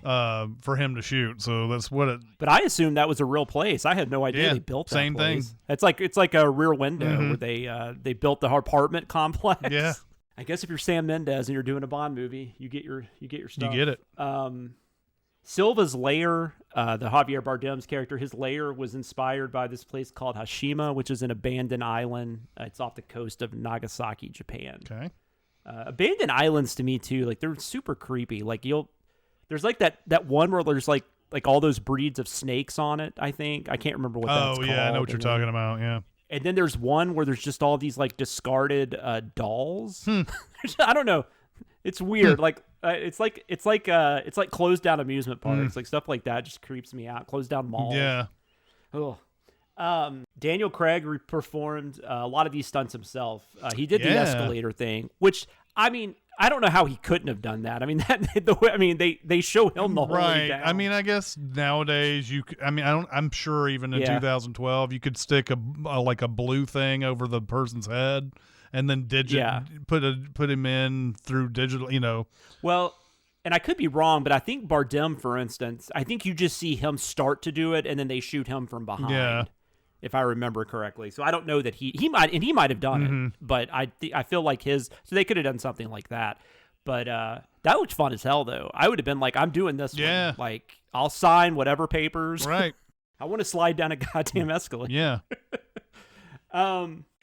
for him to shoot. So that's what it.
But I assumed that was a real place. I had no idea they built that
same
place.
thing.
It's like a Rear Window where they built the apartment complex.
Yeah.
I guess if you're Sam Mendes and you're doing a Bond movie, you get your stuff.
You get it.
Silva's lair, the Javier Bardem's character, his lair was inspired by this place called Hashima, which is an abandoned island. It's off the coast of Nagasaki, Japan.
Okay.
Abandoned islands to me too, like they're super creepy. Like there's like that one where there's like all those breeds of snakes on it. I think I can't remember what that's called.
Oh yeah, I know what you're talking about. Yeah.
And then there's one where there's just all these like discarded dolls. I don't know. It's weird. It's like closed down amusement parks, like stuff like that just creeps me out. Closed down malls.
Yeah.
Oh. Daniel Craig performed a lot of these stunts himself. He did the escalator thing, which I mean, I don't know how he couldn't have done that. I mean, they show him the whole way down.
I mean, I guess nowadays I'm sure even in 2012 you could stick a blue thing over the person's head. And then put him in through digital,
Well, and I could be wrong, but I think Bardem, for instance, I think you just see him start to do it, and then they shoot him from behind, if I remember correctly. So I don't know that he might have done it, but I feel like so they could have done something like that. But that looked fun as hell, though. I would have been like, I'm doing this one. Like, I'll sign whatever papers.
Right.
I want to slide down a goddamn escalator.
Yeah.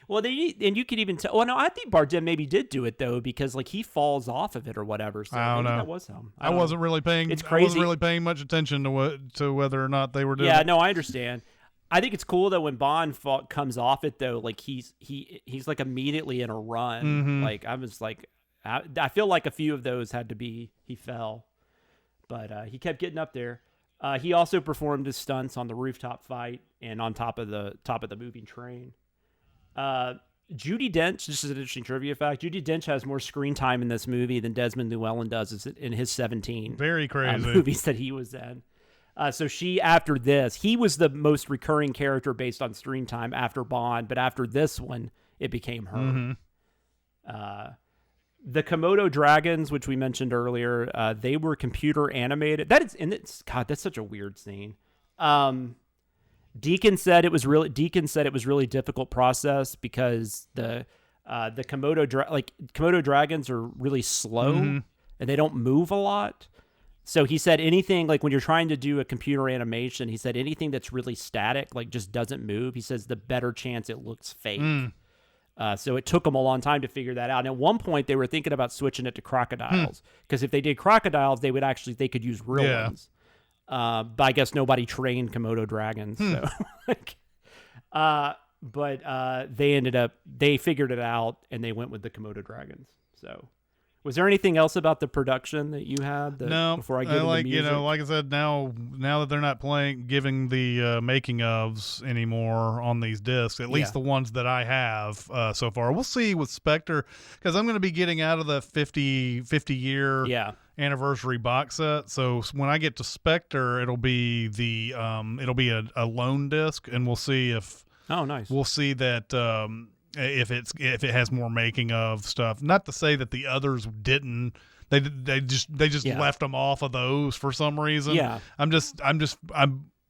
Well, and you could even tell. Oh no, I think Bardem maybe did do it though, because like he falls off of it or whatever. So
I don't know.
That was him.
I wasn't really paying.
It's crazy.
I wasn't really paying much attention to whether or not they were doing.
Yeah,
it.
no, I understand. I think it's cool that when Bond comes off it though, like he's like immediately in a run. Like I was like, I feel like a few of those had to be he fell, but he kept getting up there. He also performed his stunts on the rooftop fight and on top of the moving train. Judi Dench, this is an interesting trivia fact. Judi Dench has more screen time in this movie than Desmond Llewellyn does in his 17
very crazy
movies that he was in. So after this, he was the most recurring character based on screen time after Bond, but after this one, it became her. The Komodo dragons, which we mentioned earlier, they were computer animated. God, that's such a weird scene. Deacon said it was really difficult process because the Komodo dragons are really slow and they don't move a lot. So he said anything like when you're trying to do a computer animation, he said anything that's really static, like just doesn't move, he says the better chance it looks fake. So it took them a long time to figure that out. And at one point they were thinking about switching it to crocodiles, because if they did crocodiles, they could use real ones. But I guess nobody trained Komodo dragons. So, but they figured it out and they went with the Komodo dragons. So, was there anything else about the production that you had?
No,
before I get into music?
Like I said, now that they're not giving the making ofs anymore on these discs, at least the ones that I have so far. We'll see with Spectre, because I'm going to be getting out of the 50 year anniversary box set. So when I get to Spectre, it'll be a lone disc, and we'll see if we'll see that. If it has more making of stuff. Not to say that the others didn't. They just left them off of those for some reason.
Yeah.
I'm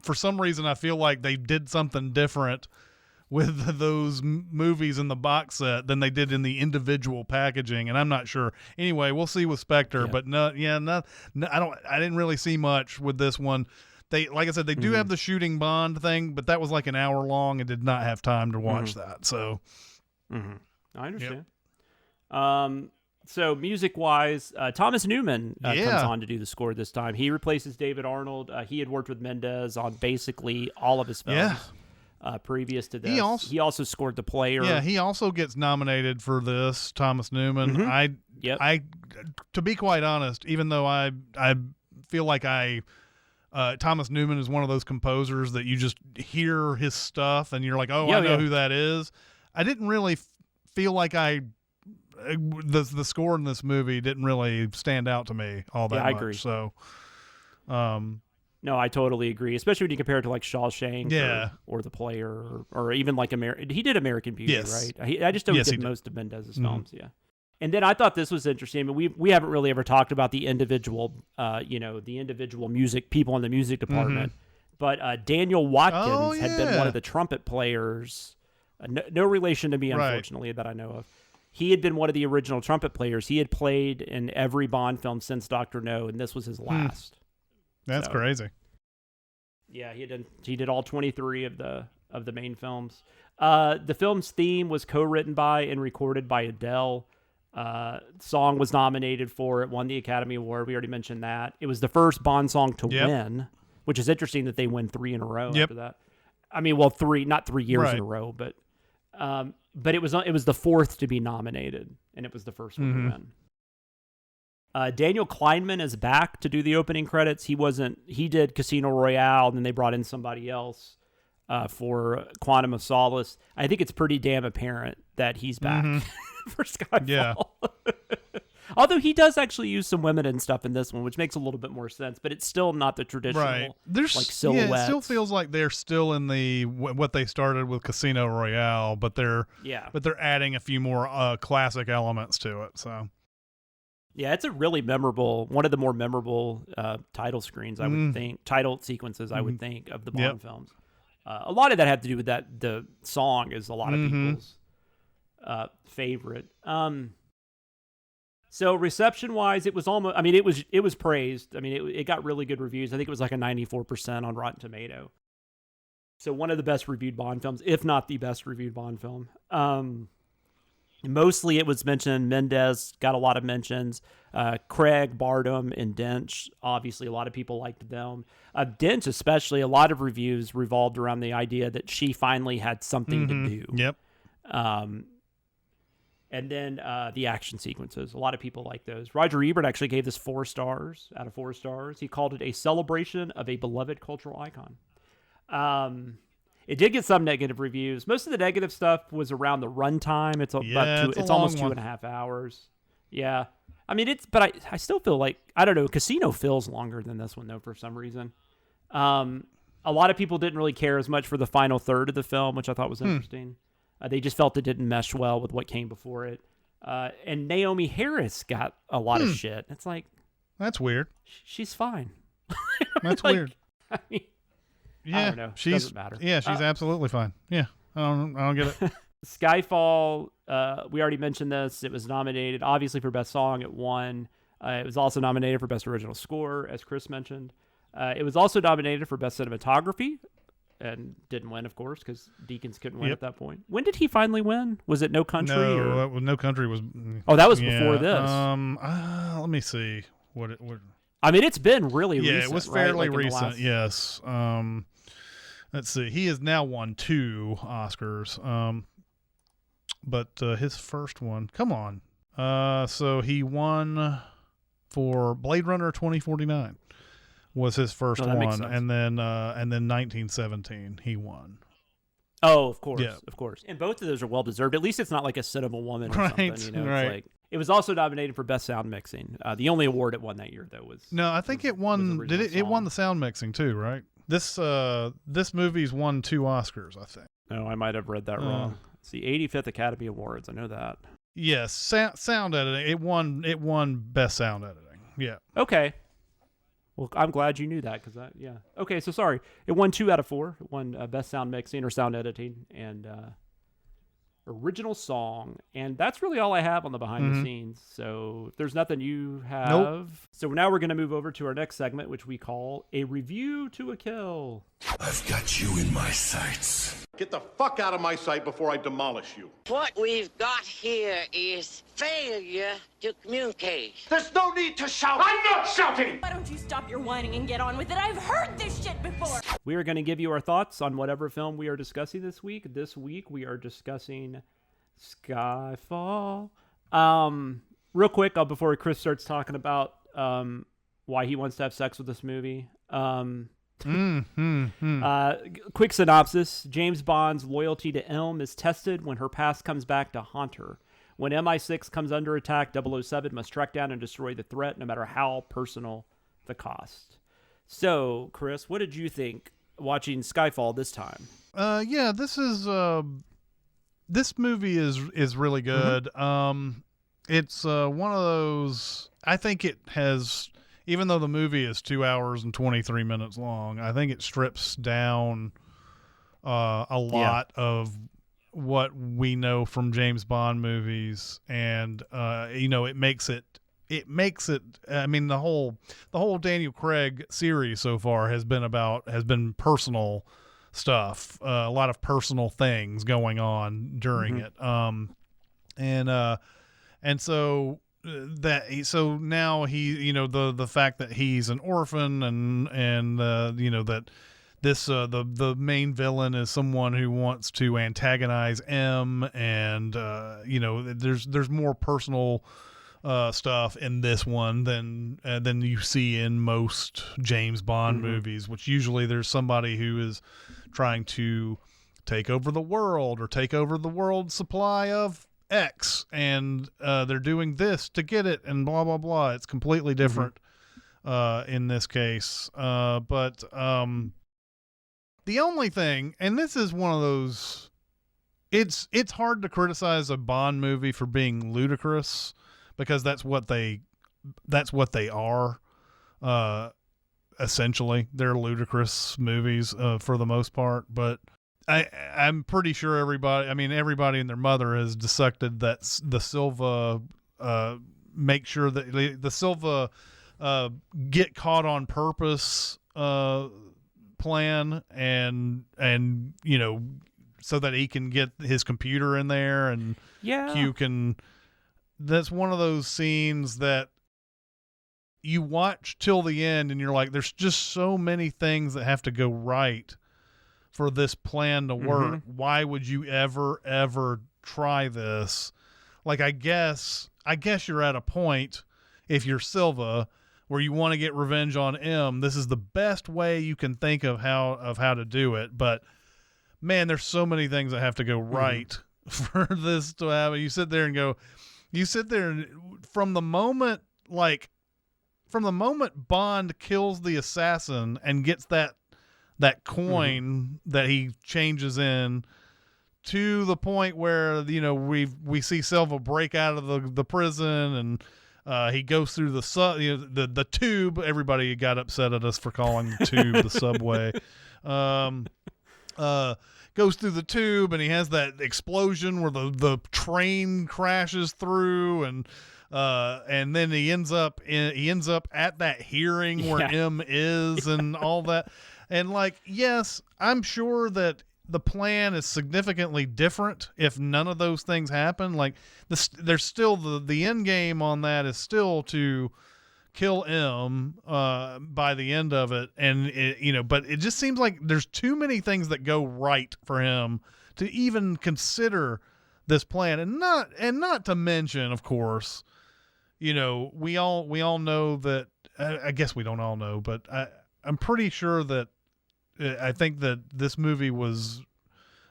for some reason I feel like they did something different with those movies in the box set than they did in the individual packaging, and I'm not sure. Anyway, we'll see with Spectre, but I didn't really see much with this one. They, like I said, they do have the shooting Bond thing, but that was like an hour long and did not have time to watch that. So,
I understand. So music-wise, Thomas Newman comes on to do the score this time. He replaces David Arnold. He had worked with Mendez on basically all of his films previous to this. He also scored The Player.
Yeah, he also gets nominated for this, Thomas Newman. I, to be quite honest, even though I feel like Thomas Newman is one of those composers that you just hear his stuff and you're like, I know who that is. I didn't really feel like the score in this movie didn't really stand out to me all that much. I agree. So,
no, I totally agree. Especially when you compare it to like Shawshank or The Player or even like he did American Beauty, right? I just don't get most of Mendez's films. Yeah. And then I thought this was interesting. I mean, we haven't really ever talked about the individual, the individual music people in the music department. But Daniel Watkins had been one of the trumpet players. No relation to me, unfortunately, that I know of. He had been one of the original trumpet players. He had played in every Bond film since Dr. No, and this was his last.
That's crazy.
Yeah, he did all 23 of the main films. The film's theme was co-written by and recorded by Adele. Song was nominated for it, won the Academy Award. We already mentioned that. It was the first Bond song to win, which is interesting that they win 3 in a row after that. I mean, well, not 3 years in a row, but it was the fourth to be nominated, and it was the first one to win. Daniel Kleinman is back to do the opening credits. He did Casino Royale, and then they brought in somebody else for Quantum of Solace. I think it's pretty damn apparent that he's back for Skyfall. Yeah. Although he does actually use some women and stuff in this one, which makes a little bit more sense, but it's still not the traditional silhouette.
It still feels like they're still in the what they started with Casino Royale, but they're adding a few more classic elements to it. So
yeah, it's a really one of the more memorable title screens, I would think, title sequences, I would think, of the Bond films. A lot of that had to do with that the song is a lot of people's favorite. So reception-wise, it was almost. I mean, it was praised. I mean, it got really good reviews. I think it was like a 94% on Rotten Tomato. So one of the best reviewed Bond films, if not the best reviewed Bond film. Mostly, it was mentioned. Mendez got a lot of mentions. Craig, Bardem, and Dench. Obviously, a lot of people liked them. Dench, especially, a lot of reviews revolved around the idea that she finally had something to do.
Yep.
And then the action sequences. A lot of people like those. Roger Ebert actually gave this 4 stars out of 4 stars. He called it a celebration of a beloved cultural icon. It did get some negative reviews. Most of the negative stuff was around the runtime. It's almost 2.5 hours. Yeah. I mean, but I still feel like, I don't know, Casino feels longer than this one, though, for some reason. A lot of people didn't really care as much for the final third of the film, which I thought was interesting. They just felt it didn't mesh well with what came before it. And Naomi Harris got a lot of shit. It's like...
That's weird.
She's fine.
That's weird.
I mean,
yeah,
I don't know. Doesn't matter.
Yeah, she's absolutely fine. Yeah, I don't get it.
Skyfall, we already mentioned this. It was nominated, obviously, for Best Song. It won. It was also nominated for Best Original Score, as Chris mentioned. It was also nominated for Best Cinematography, and didn't win, of course, because Deakins couldn't win at that point. When did he finally win? Was it No Country?
No, No Country was...
Oh, that was before this.
Let me see. What
I mean, it's been really recent.
Yeah, it was fairly
right? Like
recent, yes. Let's see. He has now won 2 Oscars. But his first one... Come on. So he won for Blade Runner 2049. Was his first one, and then 1917 he won.
Oh, of course, of course. And both of those are well deserved. At least it's not like a Cinema Woman or something. You know,
right.
It's like, it was also nominated for Best Sound Mixing. The only award it won that year, though, was
I think it won. Did it? It won the sound mixing too, right? This movie's won 2 Oscars, I think.
No, I might have read that wrong. It's the 85th Academy Awards. I know that.
Yes, sound editing. It won Best Sound Editing. Yeah.
Okay. Well, I'm glad you knew that because Okay, so sorry. It won 2 out of 4. It won Best Sound Mixing or Sound Editing and Original Song. And that's really all I have on the behind the scenes. So if there's nothing you have.
Nope.
So now we're going to move over to our next segment, which we call A Review to a Kill.
I've got you in my sights.
Get the fuck out of my sight before I demolish you.
What we've got here is failure to communicate.
There's no need to shout. I'm not shouting.
Why don't you stop your whining and get on with it? I've heard this shit before.
We are going to give you our thoughts on whatever film we are discussing this week. This week we are discussing Skyfall. Real quick, before Chris starts talking about why he wants to have sex with this movie. Quick synopsis. James Bond's loyalty to M is tested when her past comes back to haunt her. When MI6 comes under attack, 007 must track down and destroy the threat, no matter how personal the cost. So, Chris, what did you think watching Skyfall this time?
Yeah, this movie is really good. It's one of those. I think it has. Even though the movie is 2 hours and 23 minutes long, I think it strips down a lot of what we know from James Bond movies, and it makes it. I mean, the whole Daniel Craig series so far has been personal stuff, a lot of personal things going on during it, and so. So now he, the fact that he's an orphan and that this the main villain is someone who wants to antagonize M, and there's more personal stuff in this one than you see in most James Bond movies, which usually there's somebody who is trying to take over the world or take over the world's supply of X, and they're doing this to get it, and blah blah blah. It's completely different in this case, but the only thing, and this is one of those, it's hard to criticize a Bond movie for being ludicrous, because that's what they are. Essentially, they're ludicrous movies for the most part, but I'm pretty sure everybody and their mother has dissected that the Silva make sure that the Silva get caught on purpose plan, and so that he can get his computer in there, and Q can. That's one of those scenes that you watch till the end and you're like, there's just so many things that have to go right for this plan to work. Why would you ever try this? Like, I guess you're at a point, if you're Silva, where you want to get revenge on M. This is the best way you can think of how to do it. But man, there's so many things that have to go right for this to happen. You sit there and from the moment Bond kills the assassin and gets that coin that he changes in, to the point where we see Silva break out of the prison, and he goes through the tube. Everybody got upset at us for calling the tube the subway. Goes through the tube, and he has that explosion where the train crashes through, and And then he ends up at that hearing where M is and all that. And like, yes, I'm sure that the plan is significantly different if none of those things happen. Like there's still the end game on that is still to kill M by the end of it. And but it just seems like there's too many things that go right for him to even consider this plan. And not to mention, of course, we all know that, I guess we don't all know, but I'm pretty sure that I think that this movie was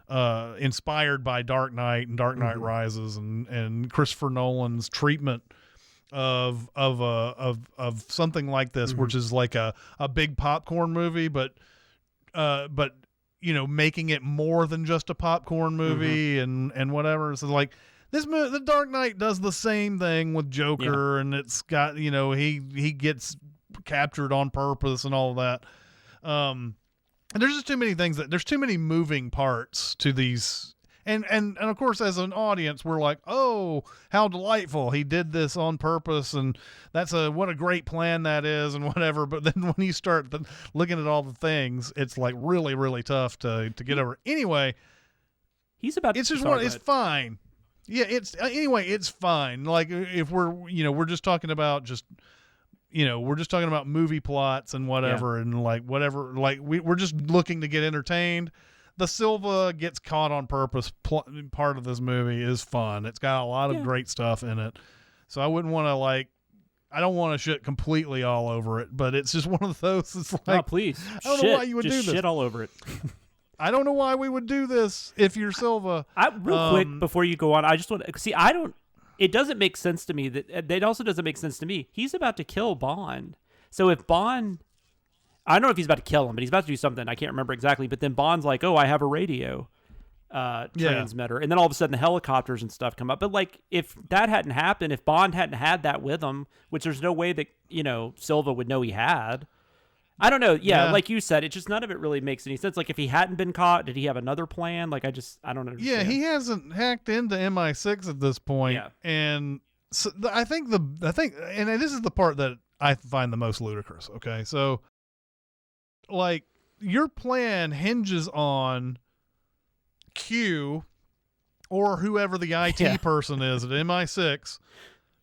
inspired by Dark Knight and Dark Knight Rises and Christopher Nolan's treatment of something like this, which is like a big popcorn movie, but making it more than just a popcorn movie and whatever. So like the Dark Knight does the same thing with Joker, and it's got, he gets captured on purpose and all of that. And there's just too many things there's too many moving parts to these. And of course, as an audience, we're like, oh, how delightful. He did this on purpose. And what a great plan that is and whatever. But then when you start looking at all the things, it's like really, really tough to get over. Anyway,
it's
fine. Yeah. It's fine. Like if we're just talking about movie plots and whatever, and like whatever, like we're just looking to get entertained. The Silva gets caught on purpose part of this movie is fun. It's got a lot of great stuff in it. So I wouldn't want to I don't want to shit completely all over it, but it's just one of those. It's like,
oh, please.
I don't know why you would do this.
Shit all over it.
I don't know why we would do this if you're Silva.
Real quick before you go on, I just want to see. It doesn't make sense to me that also doesn't make sense to me. He's about to kill Bond. So if Bond, I don't know if he's about to kill him, but he's about to do something. I can't remember exactly. But then Bond's like, oh, I have a radio transmitter. And then all of a sudden the helicopters and stuff come up. But like, if that hadn't happened, if Bond hadn't had that with him, which there's no way that, Silva would know he had. I don't know. Yeah, like you said, none of it really makes any sense. Like if he hadn't been caught, did he have another plan? Like I don't understand.
Yeah, he hasn't hacked into MI6 at this point. Yeah. And so I think, and this is the part that I find the most ludicrous. Okay. So like your plan hinges on Q or whoever the IT person is at MI6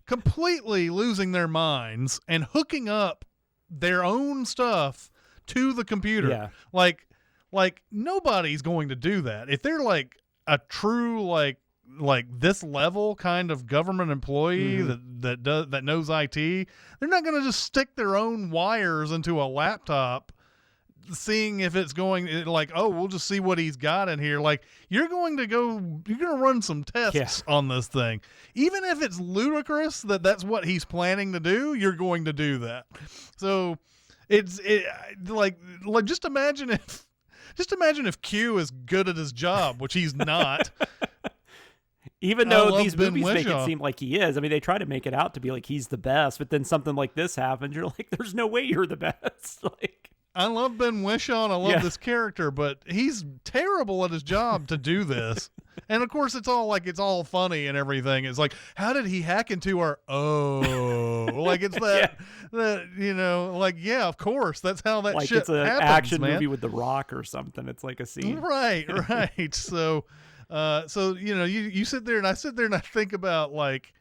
completely losing their minds and hooking up their own stuff to the computer. Yeah. Like nobody's going to do that. If they're like a true like this level kind of government employee that knows IT, they're not going to just stick their own wires into a laptop seeing if it's going like, oh, we'll just see what he's got in here. Like you're going to run some tests on this thing. Even if it's ludicrous that's what he's planning to do, you're going to do that. So like just imagine if Q is good at his job, which he's not.
Even though these movies make it seem like he is. I mean, they try to make it out to be like he's the best, but then something like this happens. You're like, there's no way you're the best. Like,
I love Ben Whishaw. I love this character, but he's terrible at his job to do this. And of course, it's all funny and everything. It's like, how did he hack into our? Oh, like it's that like of course, that's how that
like
shit
it's an
happens,
action
man.
Movie with The Rock or something. It's like a scene,
right? So, you sit there and I sit there and I think about like.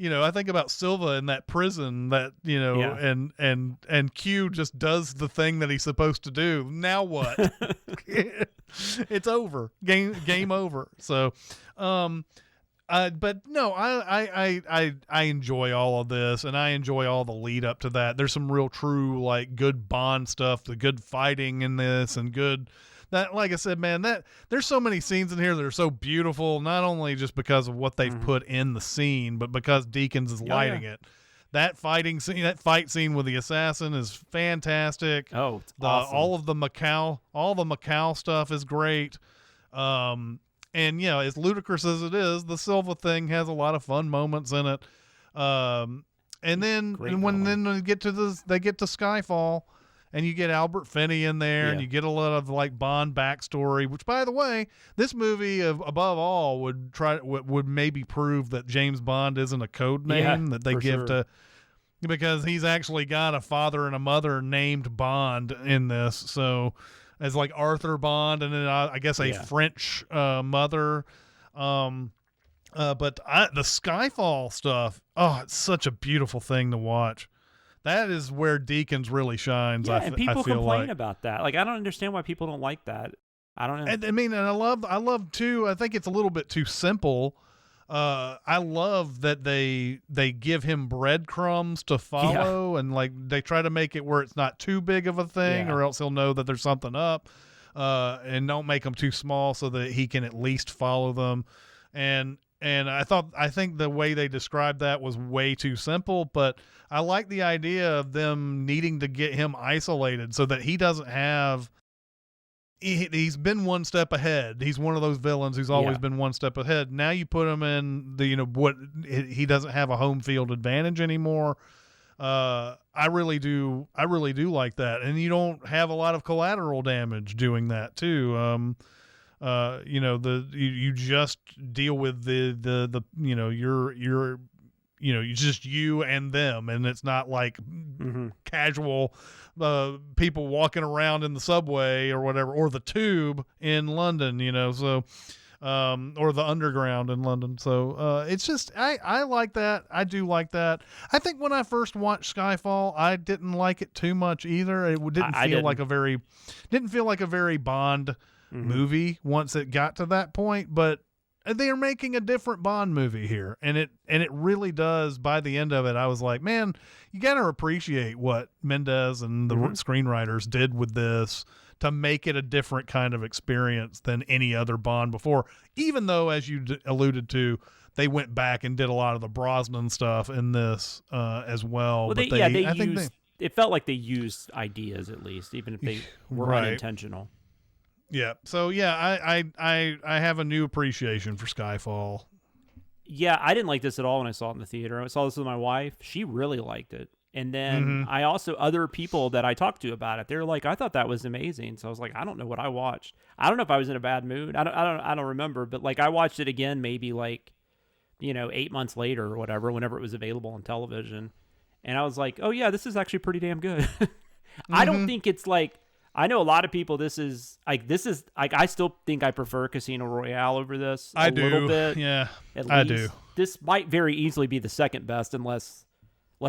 I think about Silva in that prison that, and Q just does the thing that he's supposed to do. Now what? It's over. Game over. So, but no, I enjoy all of this and I enjoy all the lead up to that. There's some real true, like good Bond stuff, the good fighting in this and good, that, like I said, man, that there's so many scenes in here that are so beautiful, not only just because of what they've put in the scene, but because Deakins is lighting it. That fight scene with the assassin is fantastic.
Oh, it's awesome.
All the Macau stuff is great. And as ludicrous as it is, the Silva thing has a lot of fun moments in it. And then they get to Skyfall. and you get Albert Finney in there, and you get a lot of like Bond backstory. Which, by the way, this movie above all would maybe prove that James Bond isn't a code name that they give to, because he's actually got a father and a mother named Bond in this. So, as like Arthur Bond, and then I guess a French mother. But the Skyfall stuff, it's such a beautiful thing to watch. That is where Deakins really shines.
Yeah, and people
I feel
complain
like.
about that. Like, I don't understand why people don't like that. I don't know.
And I love too. I think it's a little bit too simple. I love that they give him breadcrumbs to follow, and like they try to make it where it's not too big of a thing, or else he'll know that there's something up. And don't make them too small so that he can at least follow them. And I think the way they described that was way too simple, but I like the idea of them needing to get him isolated so that he doesn't have. He's been one step ahead. He's one of those villains who's always been one step ahead. Now you put him in he doesn't have a home field advantage anymore. I really do like that. And you don't have a lot of collateral damage doing that too. You just deal with you just you and them, and it's not like casual people walking around in the subway or whatever, or the tube in London, so or the underground in London. So it's just I like that. I do like that. I think when I first watched Skyfall, I didn't like it too much either. It didn't feel like a very Bond movie once it got to that point, but they are making a different Bond movie here, and it really does. By the end of it, I was like, man, you got to appreciate what Mendes and the screenwriters did with this to make it a different kind of experience than any other Bond before, even though, as you alluded to, they went back and did a lot of the Brosnan stuff in this as well.
It felt like they used ideas, at least, even if they were unintentional.
Yeah. So I have a new appreciation for Skyfall.
Yeah, I didn't like this at all when I saw it in the theater. I saw this with my wife. She really liked it. And then I also, other people that I talked to about it, they're like, I thought that was amazing. So I was like, I don't know what I watched. I don't know if I was in a bad mood. I don't remember, but like I watched it again maybe 8 months later or whatever, whenever it was available on television. And I was like, oh yeah, this is actually pretty damn good. I don't think it's like, I know a lot of people, I still think I prefer Casino Royale over this. A little bit.
Yeah,
I do. This might very easily be the second best unless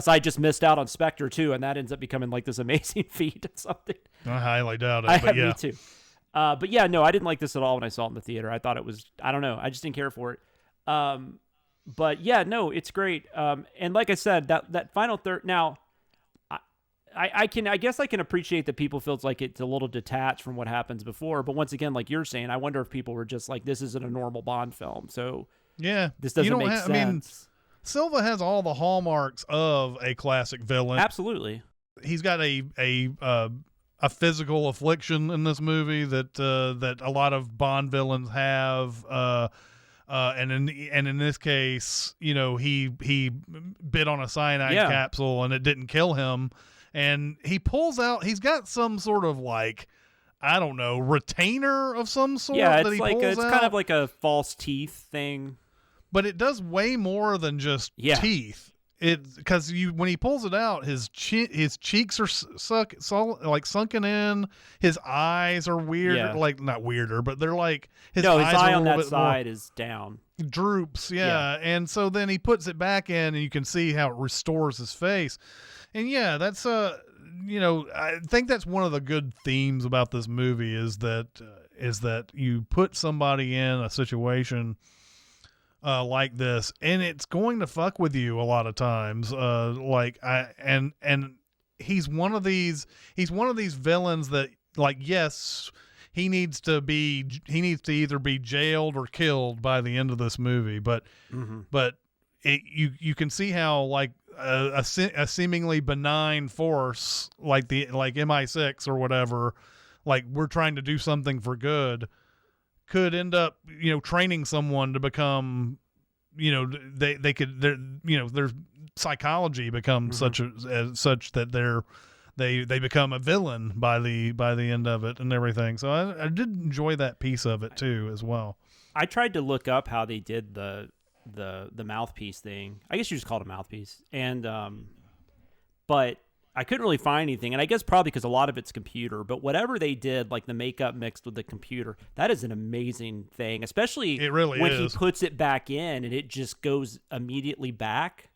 I just missed out on Spectre too, and that ends up becoming like this amazing feat or something.
I highly doubt it,
Me too. But yeah, no, I didn't like this at all when I saw it in the theater. I thought it was, I don't know, I just didn't care for it. But yeah, no, it's great. And like I said, that final third, now, I guess I can appreciate that people feels like it's a little detached from what happens before, but once again, like you're saying, I wonder if people were just like, this isn't a normal Bond film, so this doesn't make sense. I mean,
Silva has all the hallmarks of a classic villain.
Absolutely. He's
got a physical affliction in this movie that a lot of Bond villains have. And in this case, he bit on a cyanide capsule and it didn't kill him. And he pulls out, he's got some sort of like, I don't know, retainer of some sort.
Yeah,
it's
kind of like a false teeth thing.
But it does way more than just teeth. Because when he pulls it out, his cheeks are sunken in. His eyes are weird, like not weirder, but they're like his
eye on that side is down,
droops. Yeah, and so then he puts it back in, and you can see how it restores his face. And yeah, that's I think that's one of the good themes about this movie is that you put somebody in a situation like this, and it's going to fuck with you a lot of times. And he's one of these villains that, like, yes, he needs to either be jailed or killed by the end of this movie, but you can see how like a seemingly benign force like MI6 or whatever, like we're trying to do something for good, could end up, training someone to become, their psychology becomes such that they become a villain by the end of it and everything. So I did enjoy that piece of it too as well.
I tried to look up how they did the mouthpiece thing. I guess you just call it a mouthpiece. And but I couldn't really find anything. And I guess probably because a lot of it's computer. But whatever they did, like the makeup mixed with the computer, that is an amazing thing. Especially
it really
when
is.
he puts it back in and it just goes immediately back.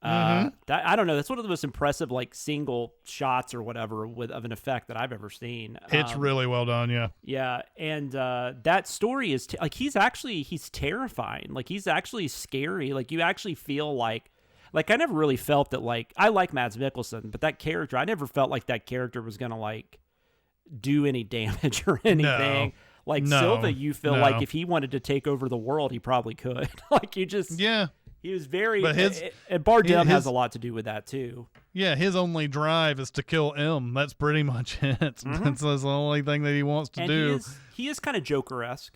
That, I don't know. That's one of the most impressive, like, single shots or whatever of an effect that I've ever seen.
It's really well done, yeah.
Yeah, and that story is like he's terrifying. Like he's actually scary. Like you actually feel like I never really felt that. Like I like Mads Mikkelsen, but that character, I never felt like that character was gonna like do any damage or anything. Silva, you feel like if he wanted to take over the world, he probably could. Like you just He was very, but and Bardem has a lot to do with that too.
Yeah, his only drive is to kill M. That's pretty much it. That's the only thing that he wants to do.
He is kind of Joker-esque.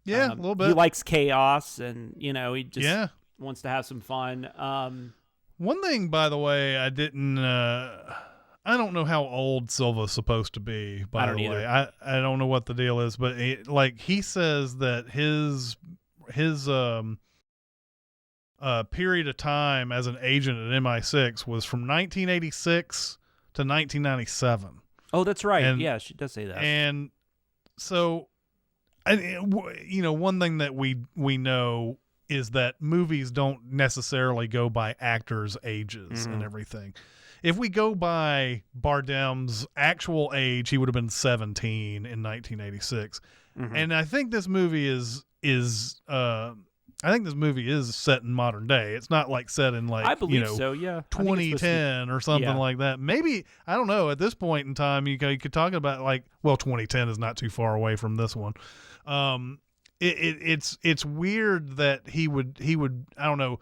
Yeah, a little bit.
He likes chaos, and he just wants to have some fun.
One thing, by the way, I didn't. I don't know how old Silva's supposed to be. By the way, I don't know what the deal is, but he says that his period of time as an agent at MI6 was from 1986 to 1997.
Oh, that's right. And, yeah, she does say that.
And so, one thing that we know is that movies don't necessarily go by actors' ages and everything. If we go by Bardem's actual age, he would have been 17 in 1986. And I think this movie is set in modern day. It's not like set in like,
I believe so, yeah.
2010 or something like that. Maybe, I don't know, at this point in time, you could talk about like, well, 2010 is not too far away from this one. It's weird that he would, I don't know,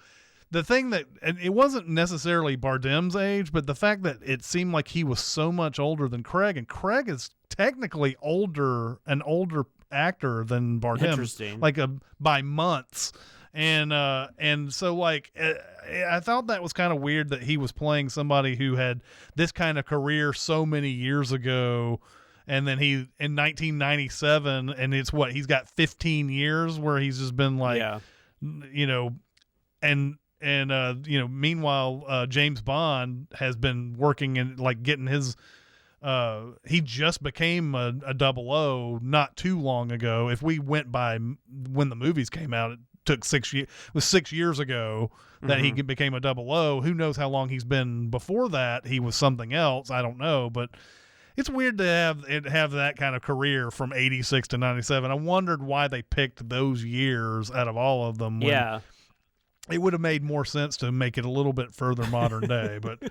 the thing that, and it wasn't necessarily Bardem's age, but the fact that it seemed like he was so much older than Craig, and Craig is technically an older actor than Bardem.
Interesting.
Like by months. And so like I thought that was kind of weird that he was playing somebody who had this kind of career so many years ago, and then he in 1997, and it's what he's got 15 years where he's just been like meanwhile James Bond has been working in like getting his he just became a 00 not too long ago. If we went by when the movies came out, it took 6 years. It was 6 years ago that he became a 00. Who knows how long he's been before that? He was something else. I don't know, but it's weird to have that kind of career from 86 to 97. I wondered why they picked those years out of all of them.
Yeah.
It would have made more sense to make it a little bit further modern day, but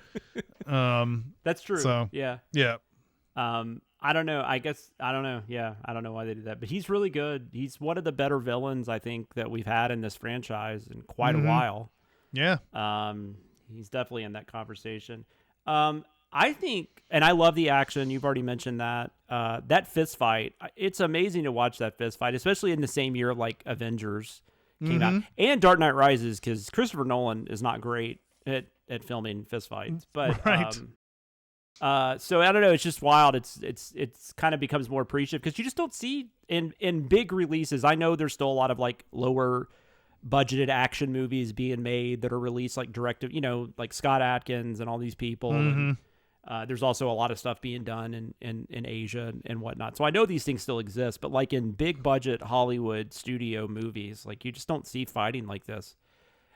that's true.
So
yeah. I don't know. I don't know. Yeah, I don't know why they did that, but he's really good. He's one of the better villains I think that we've had in this franchise in quite a while.
Yeah.
He's definitely in that conversation. I think, and I love the action. You've already mentioned that. That fist fight. It's amazing to watch that fist fight, especially in the same year like Avengers came out and Dark Knight Rises, because Christopher Nolan is not great at filming fist fights, but
right.
So I don't know. It's just wild. It's kind of becomes more appreciative because you just don't see in big releases. I know there's still a lot of like lower budgeted action movies being made that are released like directive, like Scott Adkins and all these people. And, there's also a lot of stuff being done in Asia and whatnot. So I know these things still exist, but like in big budget Hollywood studio movies, like you just don't see fighting like this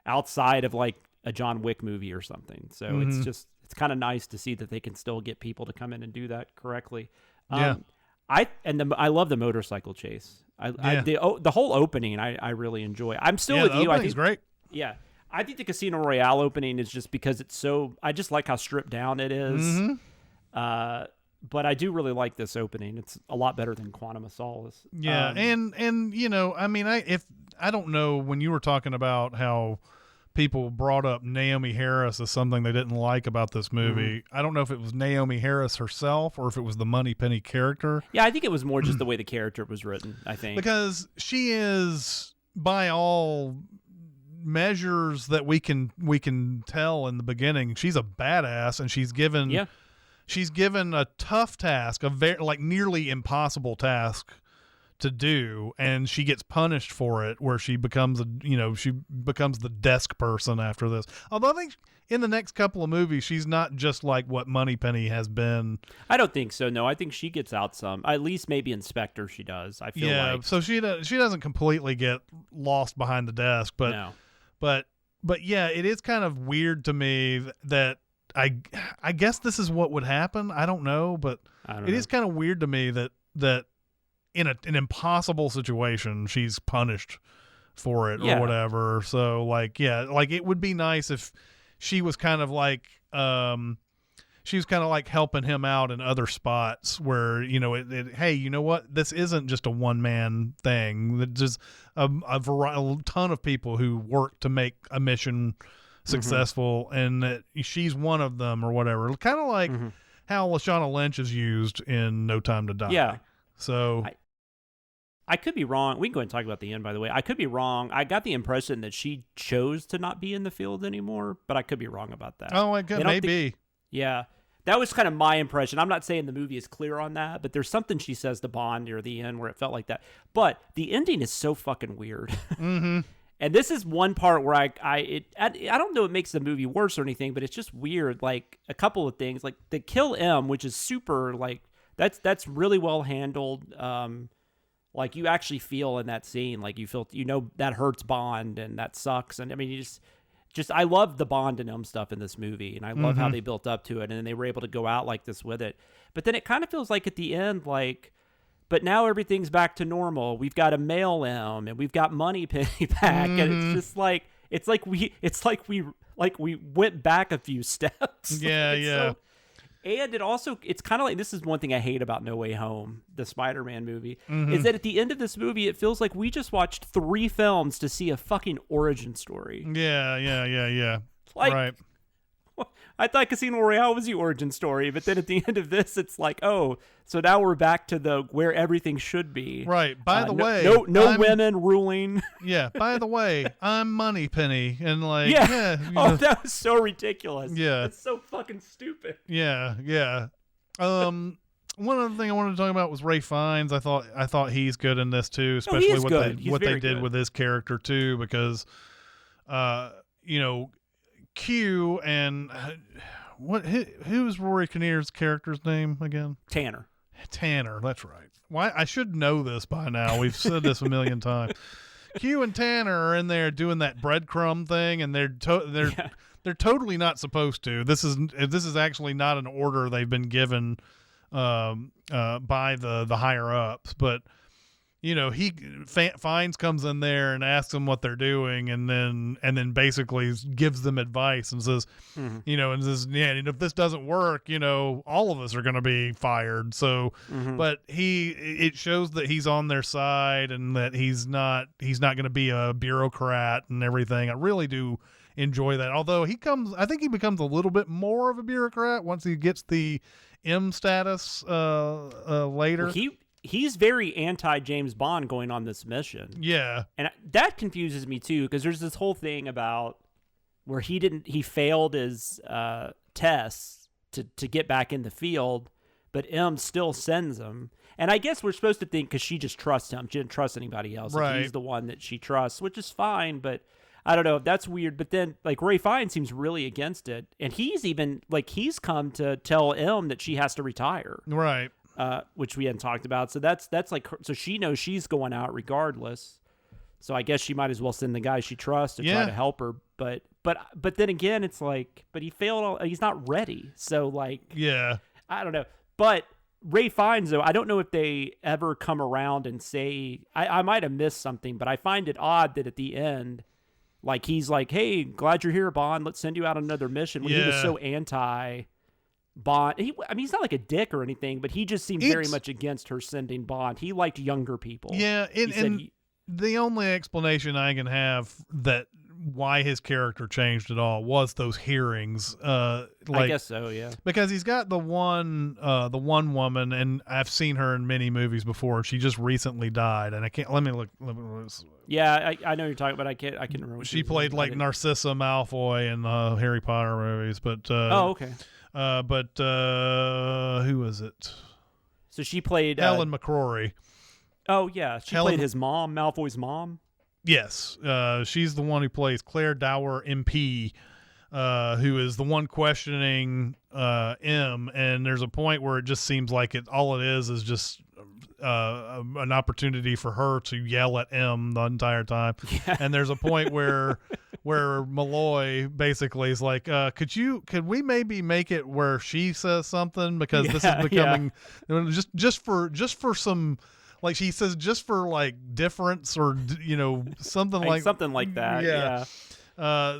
outside of like a John Wick movie or something. So it's kind of nice to see that they can still get people to come in and do that correctly. I love the motorcycle chase. The whole opening I really enjoy. I'm still with you. I think it's
great.
Yeah. I think the Casino Royale opening is just because it's so, I just like how stripped down it is. But I do really like this opening. It's a lot better than Quantum of Solace.
Yeah. And I mean, I don't know, when you were talking about how people brought up Naomi Harris as something they didn't like about this movie. I don't know if it was Naomi Harris herself or if it was the Moneypenny character.
Yeah, I think it was more just the way the character was written, I think.
Because she is, by all measures that we can tell in the beginning, she's a badass, and she's given she's given a tough task, a very nearly impossible task to do, and she gets punished for it, where she becomes the desk person after this. Although I think in the next couple of movies, she's not just like what Moneypenny has been.
I don't think so. No, I think she gets out some. At least maybe Inspector she does. I feel like.
So she doesn't completely get lost behind the desk, but
No.
but yeah, it is kind of weird to me that I guess this is what would happen. I don't know, but it is kind of weird to me that in an impossible situation she's punished for it or whatever. So it would be nice if she was kind of like helping him out in other spots where, hey, you know what? This isn't just a one-man thing. There's a ton of people who work to make a mission successful, and that she's one of them or whatever. Kind of like how Lashana Lynch is used in No Time to Die.
Yeah.
So
I could be wrong. We can go ahead and talk about the end, by the way. I could be wrong. I got the impression that she chose to not be in the field anymore, but I could be wrong about that.
Oh, maybe.
Yeah. That was kind of my impression. I'm not saying the movie is clear on that, but there's something she says to Bond near the end where it felt like that. But the ending is so fucking weird.
Mm-hmm.
And this is one part where I don't know it makes the movie worse or anything, but it's just weird. Like a couple of things, like the kill M, which is super, like that's really well handled. Like you actually feel in that scene, like you feel, that hurts Bond and that sucks. And I mean, you just I love the Bond and M stuff in this movie, and I love how they built up to it, and then they were able to go out like this with it. But then it kind of feels like at the end, like, but now everything's back to normal. We've got a male M, and we've got Moneypenny back, and it's just like we went back a few steps.
Yeah, yeah.
And it's kind of like, this is one thing I hate about No Way Home, the Spider-Man movie, is that at the end of this movie, it feels like we just watched 3 films to see a fucking origin story.
Yeah.
Like,
right.
I thought Casino Royale was the origin story, but then at the end of this, it's like, oh, so now we're back to where everything should be.
Right. By the way,
no women ruling.
Yeah. By the way, I'm Moneypenny, and
that was so ridiculous.
Yeah.
It's so fucking stupid.
Yeah. One other thing I wanted to talk about was Ray Fiennes. I thought he's good in this too, especially what they did with his character too, because Q and who's Rory Kinnear's character's name again?
Tanner,
that's right. Why I should know this by now. We've said this a million times. Q and Tanner are in there doing that breadcrumb thing, and they're totally not supposed to. This is actually not an order they've been given by the higher ups, but Fiennes comes in there and asks them what they're doing, and then basically gives them advice and says, and if this doesn't work, all of us are going to be fired. So, but it shows that he's on their side and that he's not going to be a bureaucrat and everything. I really do enjoy that. Although I think he becomes a little bit more of a bureaucrat once he gets the M status later.
Well, he's very anti-James Bond going on this mission.
Yeah.
And that confuses me too, because there's this whole thing about where he failed his tests to get back in the field, but M still sends him. And I guess we're supposed to think because she just trusts him. She didn't trust anybody else.
Right.
Like he's the one that she trusts, which is fine, but I don't know. That's weird. But then like Ray Fiennes seems really against it. And he's even he's come to tell M that she has to retire.
Right.
Which we hadn't talked about. So that's like, so she knows she's going out regardless. So I guess she might as well send the guy she trusts to try to help her. But then again, it's like, but he failed. He's not ready. So like,
yeah,
I don't know. But Ray Fiennes, though, I don't know if they ever come around and say, I might have missed something, but I find it odd that at the end, like he's like, hey, glad you're here, Bond. Let's send you out on another mission. When he was so anti Bond. He's not like a dick or anything, but he just seemed very much against her sending Bond. He liked younger people.
Yeah, the only explanation I can have that why his character changed at all was those hearings. I
guess so, yeah.
Because he's got the one woman, and I've seen her in many movies before. She just recently died, and I can't. Let me look.
Yeah, I know you're talking about. I can't remember.
She played like Narcissa Malfoy in the Harry Potter movies, but
oh, okay.
But who was it?
So she played
Ellen McCrory.
Oh yeah, she played his mom, Malfoy's mom.
Yes, she's the one who plays Claire Dower MP, who is the one questioning M. And there's a point where it just seems like all it is just an opportunity for her to yell at M the entire time.
Yeah.
And there's a point where Malloy basically is like, could we maybe make it where she says something, because this is becoming just for some. Like she says, just for like difference, or something like
that. Yeah.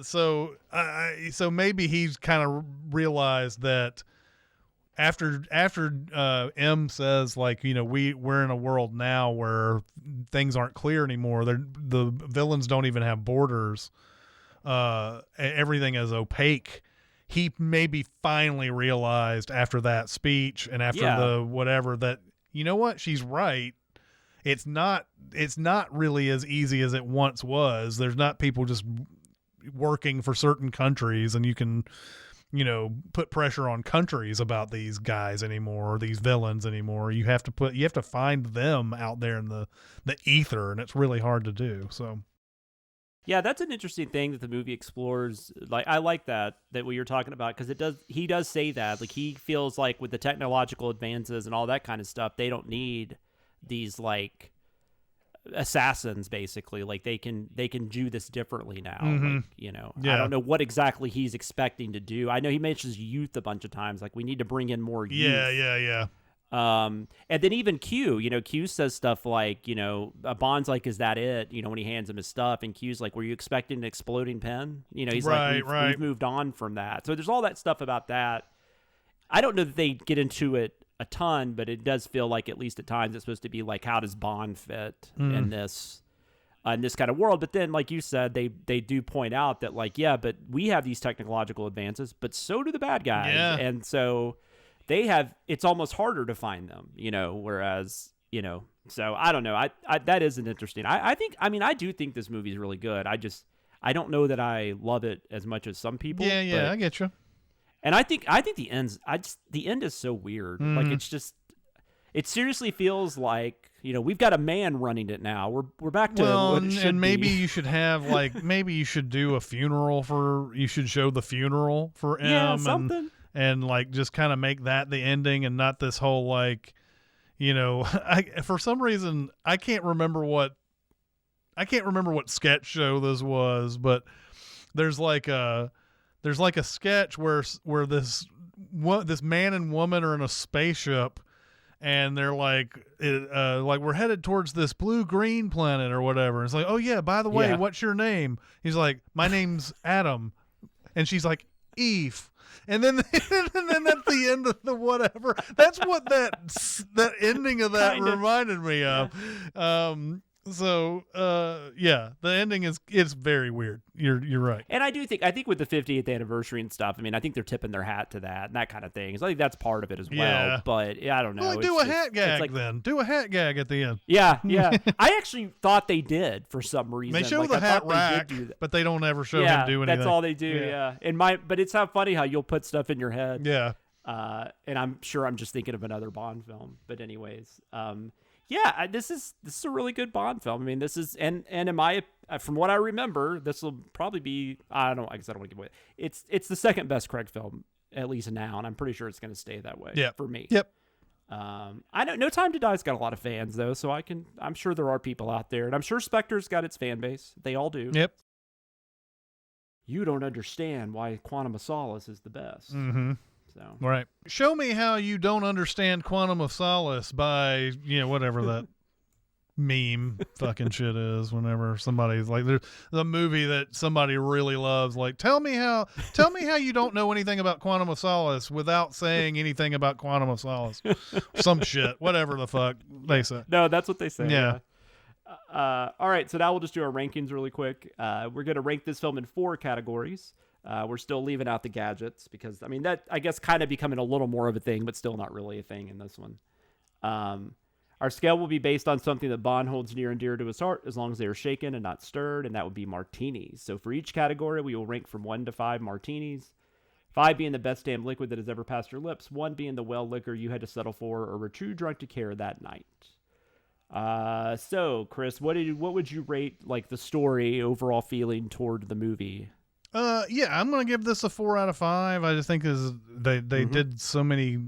So maybe he's kind of realized that after M says, like, we're in a world now where things aren't clear anymore. The villains don't even have borders. Everything is opaque. He maybe finally realized after that speech and after the whatever that, you know what, she's right. It's not really as easy as it once was. There's not people just working for certain countries, and you can, put pressure on countries about these guys anymore, or these villains anymore. You have to find them out there in the ether, and it's really hard to do. So
yeah, that's an interesting thing that the movie explores. Like, I like that what you're talking about, because he does say that, like, he feels like with the technological advances and all that kind of stuff, they don't need these like assassins, basically. Like they can do this differently now. Like, I don't know what exactly he's expecting to do. I know he mentions youth a bunch of times, like we need to bring in more youth.
Yeah.
And then even Q says stuff like, Bond's like, is that it? When he hands him his stuff, and Q's like, were you expecting an exploding pen? He's like, we've moved on from that. So there's all that stuff about that. I don't know that they get into it a ton, but it does feel like, at least at times, it's supposed to be like, how does Bond fit in this kind of world? But then, like you said, they do point out that, like, yeah, but we have these technological advances, but so do the bad guys.
Yeah.
And so it's almost harder to find them, whereas, so I don't know. I that is an interesting, I do think this movie is really good. I don't know that I love it as much as some people.
Yeah, I get you.
And I think the end is so weird. Like, it seriously feels like, we've got a man running it now. We're back to what it should
and maybe
be.
you should have maybe you should do a funeral you should show the funeral for M.
Yeah, something.
And like just kind of make that the ending, and not this whole like, for some reason I can't remember what sketch show this was, but there's like a sketch where this man and woman are in a spaceship, and they're like we're headed towards this blue-green planet or whatever. It's like, oh yeah, by the way, what's your name? He's like, my name's Adam, and she's like, Eve. And then at the end of the whatever, that's what that ending of that reminded me of. So the ending it's very weird. You're right.
And I think with the 50th anniversary and stuff, I think they're tipping their hat to that and that kind of thing. So I think that's part of it as well.
Yeah.
But I don't know.
Well, do a hat gag then. Do a hat gag at the end.
Yeah. I actually thought they did for some reason.
They show the hat rack, but they don't ever show him do anything.
That's all they do. Yeah. But it's not funny how you'll put stuff in your head.
Yeah.
And I'm sure I'm just thinking of another Bond film. But anyways, yeah, this is a really good Bond film. This is and from what I remember, this will probably be, I guess I don't want to give away. It's the second best Craig film, at least now, and I'm pretty sure it's going to stay that way. For me.
Yep.
I know No Time to Die's got a lot of fans though, so I'm sure there are people out there, and I'm sure Spectre's got its fan base. They all do.
Yep.
You don't understand why Quantum of Solace is the best.
Mm-hmm.
So.
Right. Show me how you don't understand Quantum of Solace by, whatever that meme fucking shit is. Whenever somebody's like, there's a movie that somebody really loves, like, tell me how you don't know anything about Quantum of Solace without saying anything about Quantum of Solace. Some shit, whatever the fuck they say.
No, that's what they say.
Yeah.
All right, so now we'll just do our rankings really quick. We're going to rank this film in 4 categories. We're still leaving out the gadgets because, that, I guess, kind of becoming a little more of a thing, but still not really a thing in this one. Our scale will be based on something that Bond holds near and dear to his heart, as long as they are shaken and not stirred, and that would be martinis. So for each category, we will rank from 1 to 5 martinis. 5 being the best damn liquid that has ever passed your lips. 1 being the well liquor you had to settle for or were too drunk to care that night. So Chris, what would you rate like the story overall feeling toward the movie?
Yeah, I'm gonna give this a 4 out of 5. I just think they did so many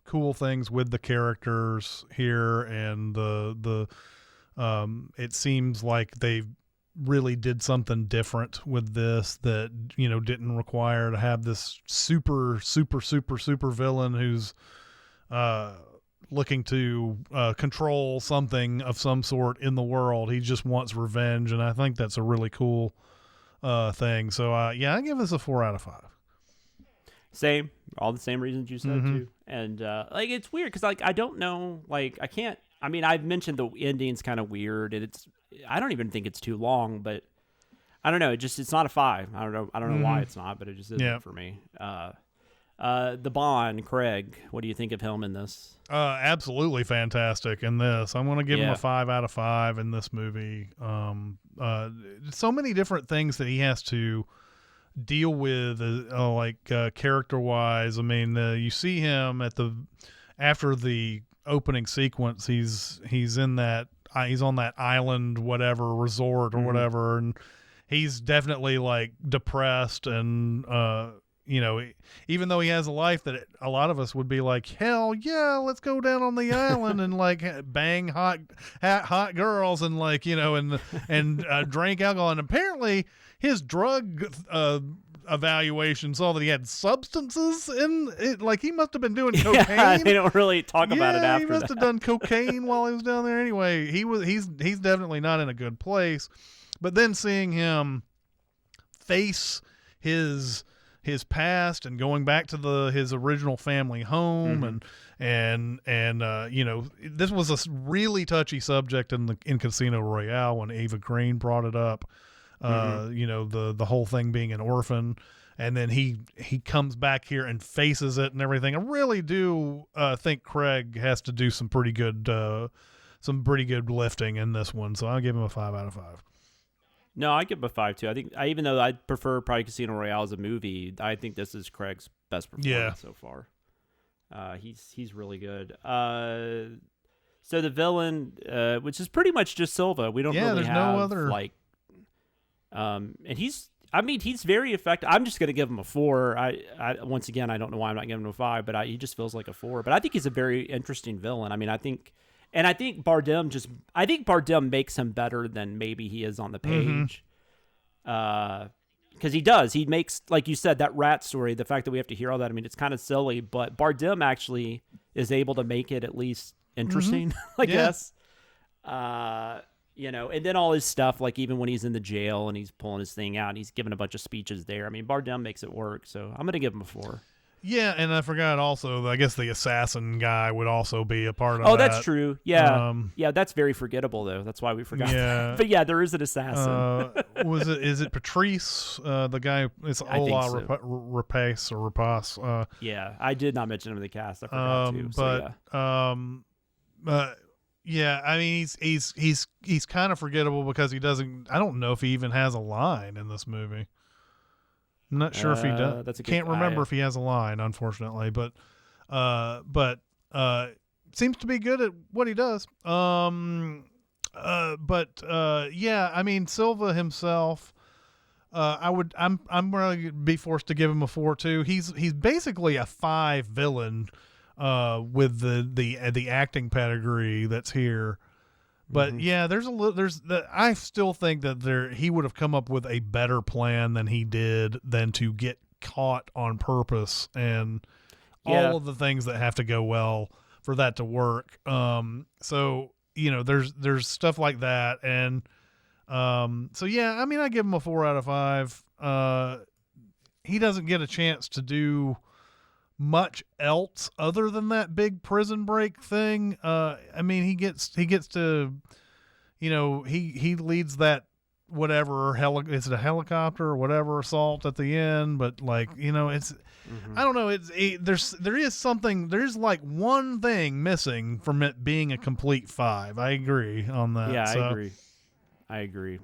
cool things with the characters here, and the it seems like they really did something different with this that, you know, didn't require to have this super villain who's looking to control something of some sort in the world. He just wants revenge, and I think that's a really cool thing. So yeah, I give this a 4 out of 5.
Same, all the same reasons you said too. And like it's weird because like I don't know, like I can't. I mean, I've mentioned the ending's kind of weird, and I don't even think it's too long, but I don't know. It's not a 5. I don't know why it's not, but it just isn't for me. The Bond, Craig, what do you think of him in this?
Absolutely fantastic in this. I'm going to give him a 5 out of 5 in this movie. So many different things that he has to deal with, character wise. I mean, you see him after the opening sequence. He's on that island, whatever resort or whatever, and he's definitely like depressed and you know, even though he has a life that a lot of us would be like, hell yeah, let's go down on the island and like bang hot girls and like, you know, and drink alcohol. And apparently his drug evaluation saw that he had substances in it. Like he must have been doing cocaine.
Yeah, they don't really talk about it after
he must have done cocaine while he was down there. Anyway, he's definitely not in a good place. But then seeing him face his past and going back to his original family home and you know, this was a really touchy subject in Casino Royale when Eva Green brought it up. You know, the whole thing being an orphan, and then he comes back here and faces it and everything. I really do think Craig has to do some pretty good lifting in this one, so I'll give him a 5 out of 5.
No, I give him a 5 too. I think even though I prefer probably Casino Royale as a movie, I think this is Craig's best performance so far. He's really good. So the villain, which is pretty much just Silva. We don't really
there's
have
no other
like, and he's very effective. I'm just gonna give him a 4. I once again I don't know why I'm not giving him a 5, but he just feels like a 4. But I think he's a very interesting villain. I mean, I think Bardem makes him better than maybe he is on the page. Because he makes, like you said, that rat story, the fact that we have to hear all that, I mean, it's kind of silly, but Bardem actually is able to make it at least interesting, I guess. You know, and then all his stuff, like even when he's in the jail and he's pulling his thing out and he's giving a bunch of speeches there. I mean, Bardem makes it work, so I'm going to give him a 4.
Yeah, and I forgot also, I guess the assassin guy would also be a part of that.
Oh, that's true. Yeah. Yeah, that's very forgettable, though. That's why we forgot that. But yeah, there is an assassin.
Is it Patrice, the guy? It's Ola Rapace or Rapace.
Yeah, I did not mention him in the cast. I forgot to.
Yeah, I mean, he's kind of forgettable because he doesn't, I don't know if he even has a line in this movie. I'm not sure if he does. Can't remember if he has a line, unfortunately, but seems to be good at what he does. Yeah, I mean, Silva himself, I'm really be forced to give him a 4 too. He's basically a 5 villain with the acting pedigree that's here. But yeah, I still think that he would have come up with a better plan than he did than to get caught on purpose and all of the things that have to go well for that to work. So, you know, there's stuff like that. And, so yeah, I mean, I give him a 4 out of 5. He doesn't get a chance to do much else other than that big prison break thing. I mean, he gets to, you know, he leads that whatever is it a helicopter or whatever assault at the end, but like, you know, it's I don't know, there's like one thing missing from it being a complete 5. I agree on that.
Yeah, I agree.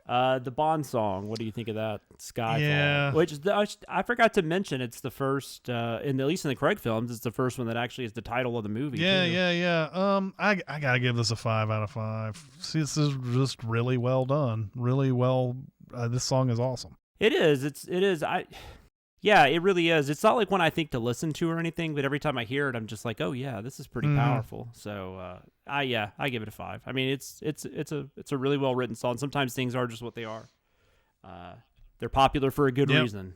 The Bond song. What do you think of that? Skyfall.
Yeah.
Which I forgot to mention. It's the first, at least in the Craig films, it's the first one that actually is the title of the movie.
Yeah,
too.
yeah. I gotta give this a 5 out of 5. See, this is just really well done. Really well. This song is awesome.
It is. It is. Yeah, it really is. It's not like one I think to listen to or anything, but every time I hear it, I'm just like, oh yeah, this is pretty powerful. So I give it a 5. I mean, it's a really well written song. Sometimes things are just what they are. They're popular for a good reason.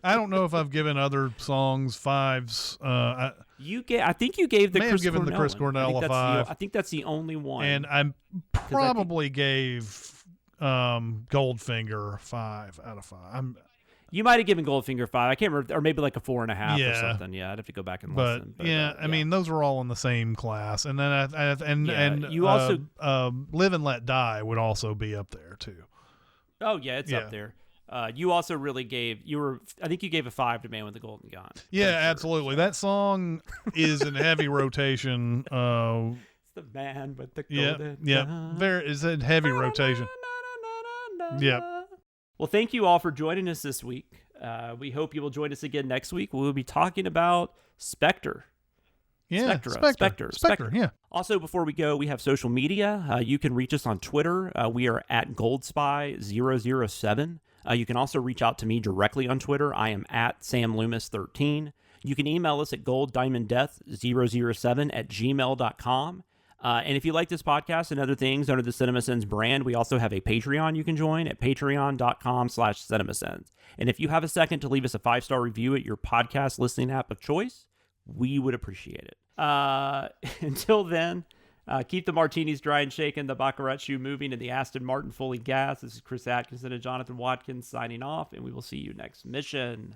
I don't know if I've given other songs 5s.
I think you gave the
may
Chris
have given
Cornell
the Chris
one.
Cornell a 5.
I think that's the only one.
And I probably gave Goldfinger 5 out of 5.
You might have given Goldfinger 5. I can't remember, or maybe like a 4.5 or something. Yeah, I'd have to go back and listen. But
I mean, those were all in the same class. And then
you also
Live and Let Die would also be up there too.
Oh yeah, it's up there. You also really gave. I think you gave a 5 to Man with the Golden Gun.
Yeah, absolutely. That song is in heavy rotation.
It's the Man with the Golden Gun.
There is in heavy rotation. Yep.
Well, thank you all for joining us this week. We hope you will join us again next week. We will be talking about Spectre.
Yeah, Spectre. Yeah.
Also, before we go, we have social media. You can reach us on Twitter. We are at GoldSpy007. You can also reach out to me directly on Twitter. I am at SamLoomis13. You can email us at golddiamonddeath007@gmail.com. And if you like this podcast and other things under the Cinemasins brand, we also have a Patreon you can join at patreon.com/Cinemasins. And if you have a second to leave us a 5-star review at your podcast listening app of choice, we would appreciate it. Until then, keep the martinis dry and shaken, the Baccarat shoe moving, and the Aston Martin fully gassed. This is Chris Atkinson and Jonathan Watkins signing off, and we will see you next mission.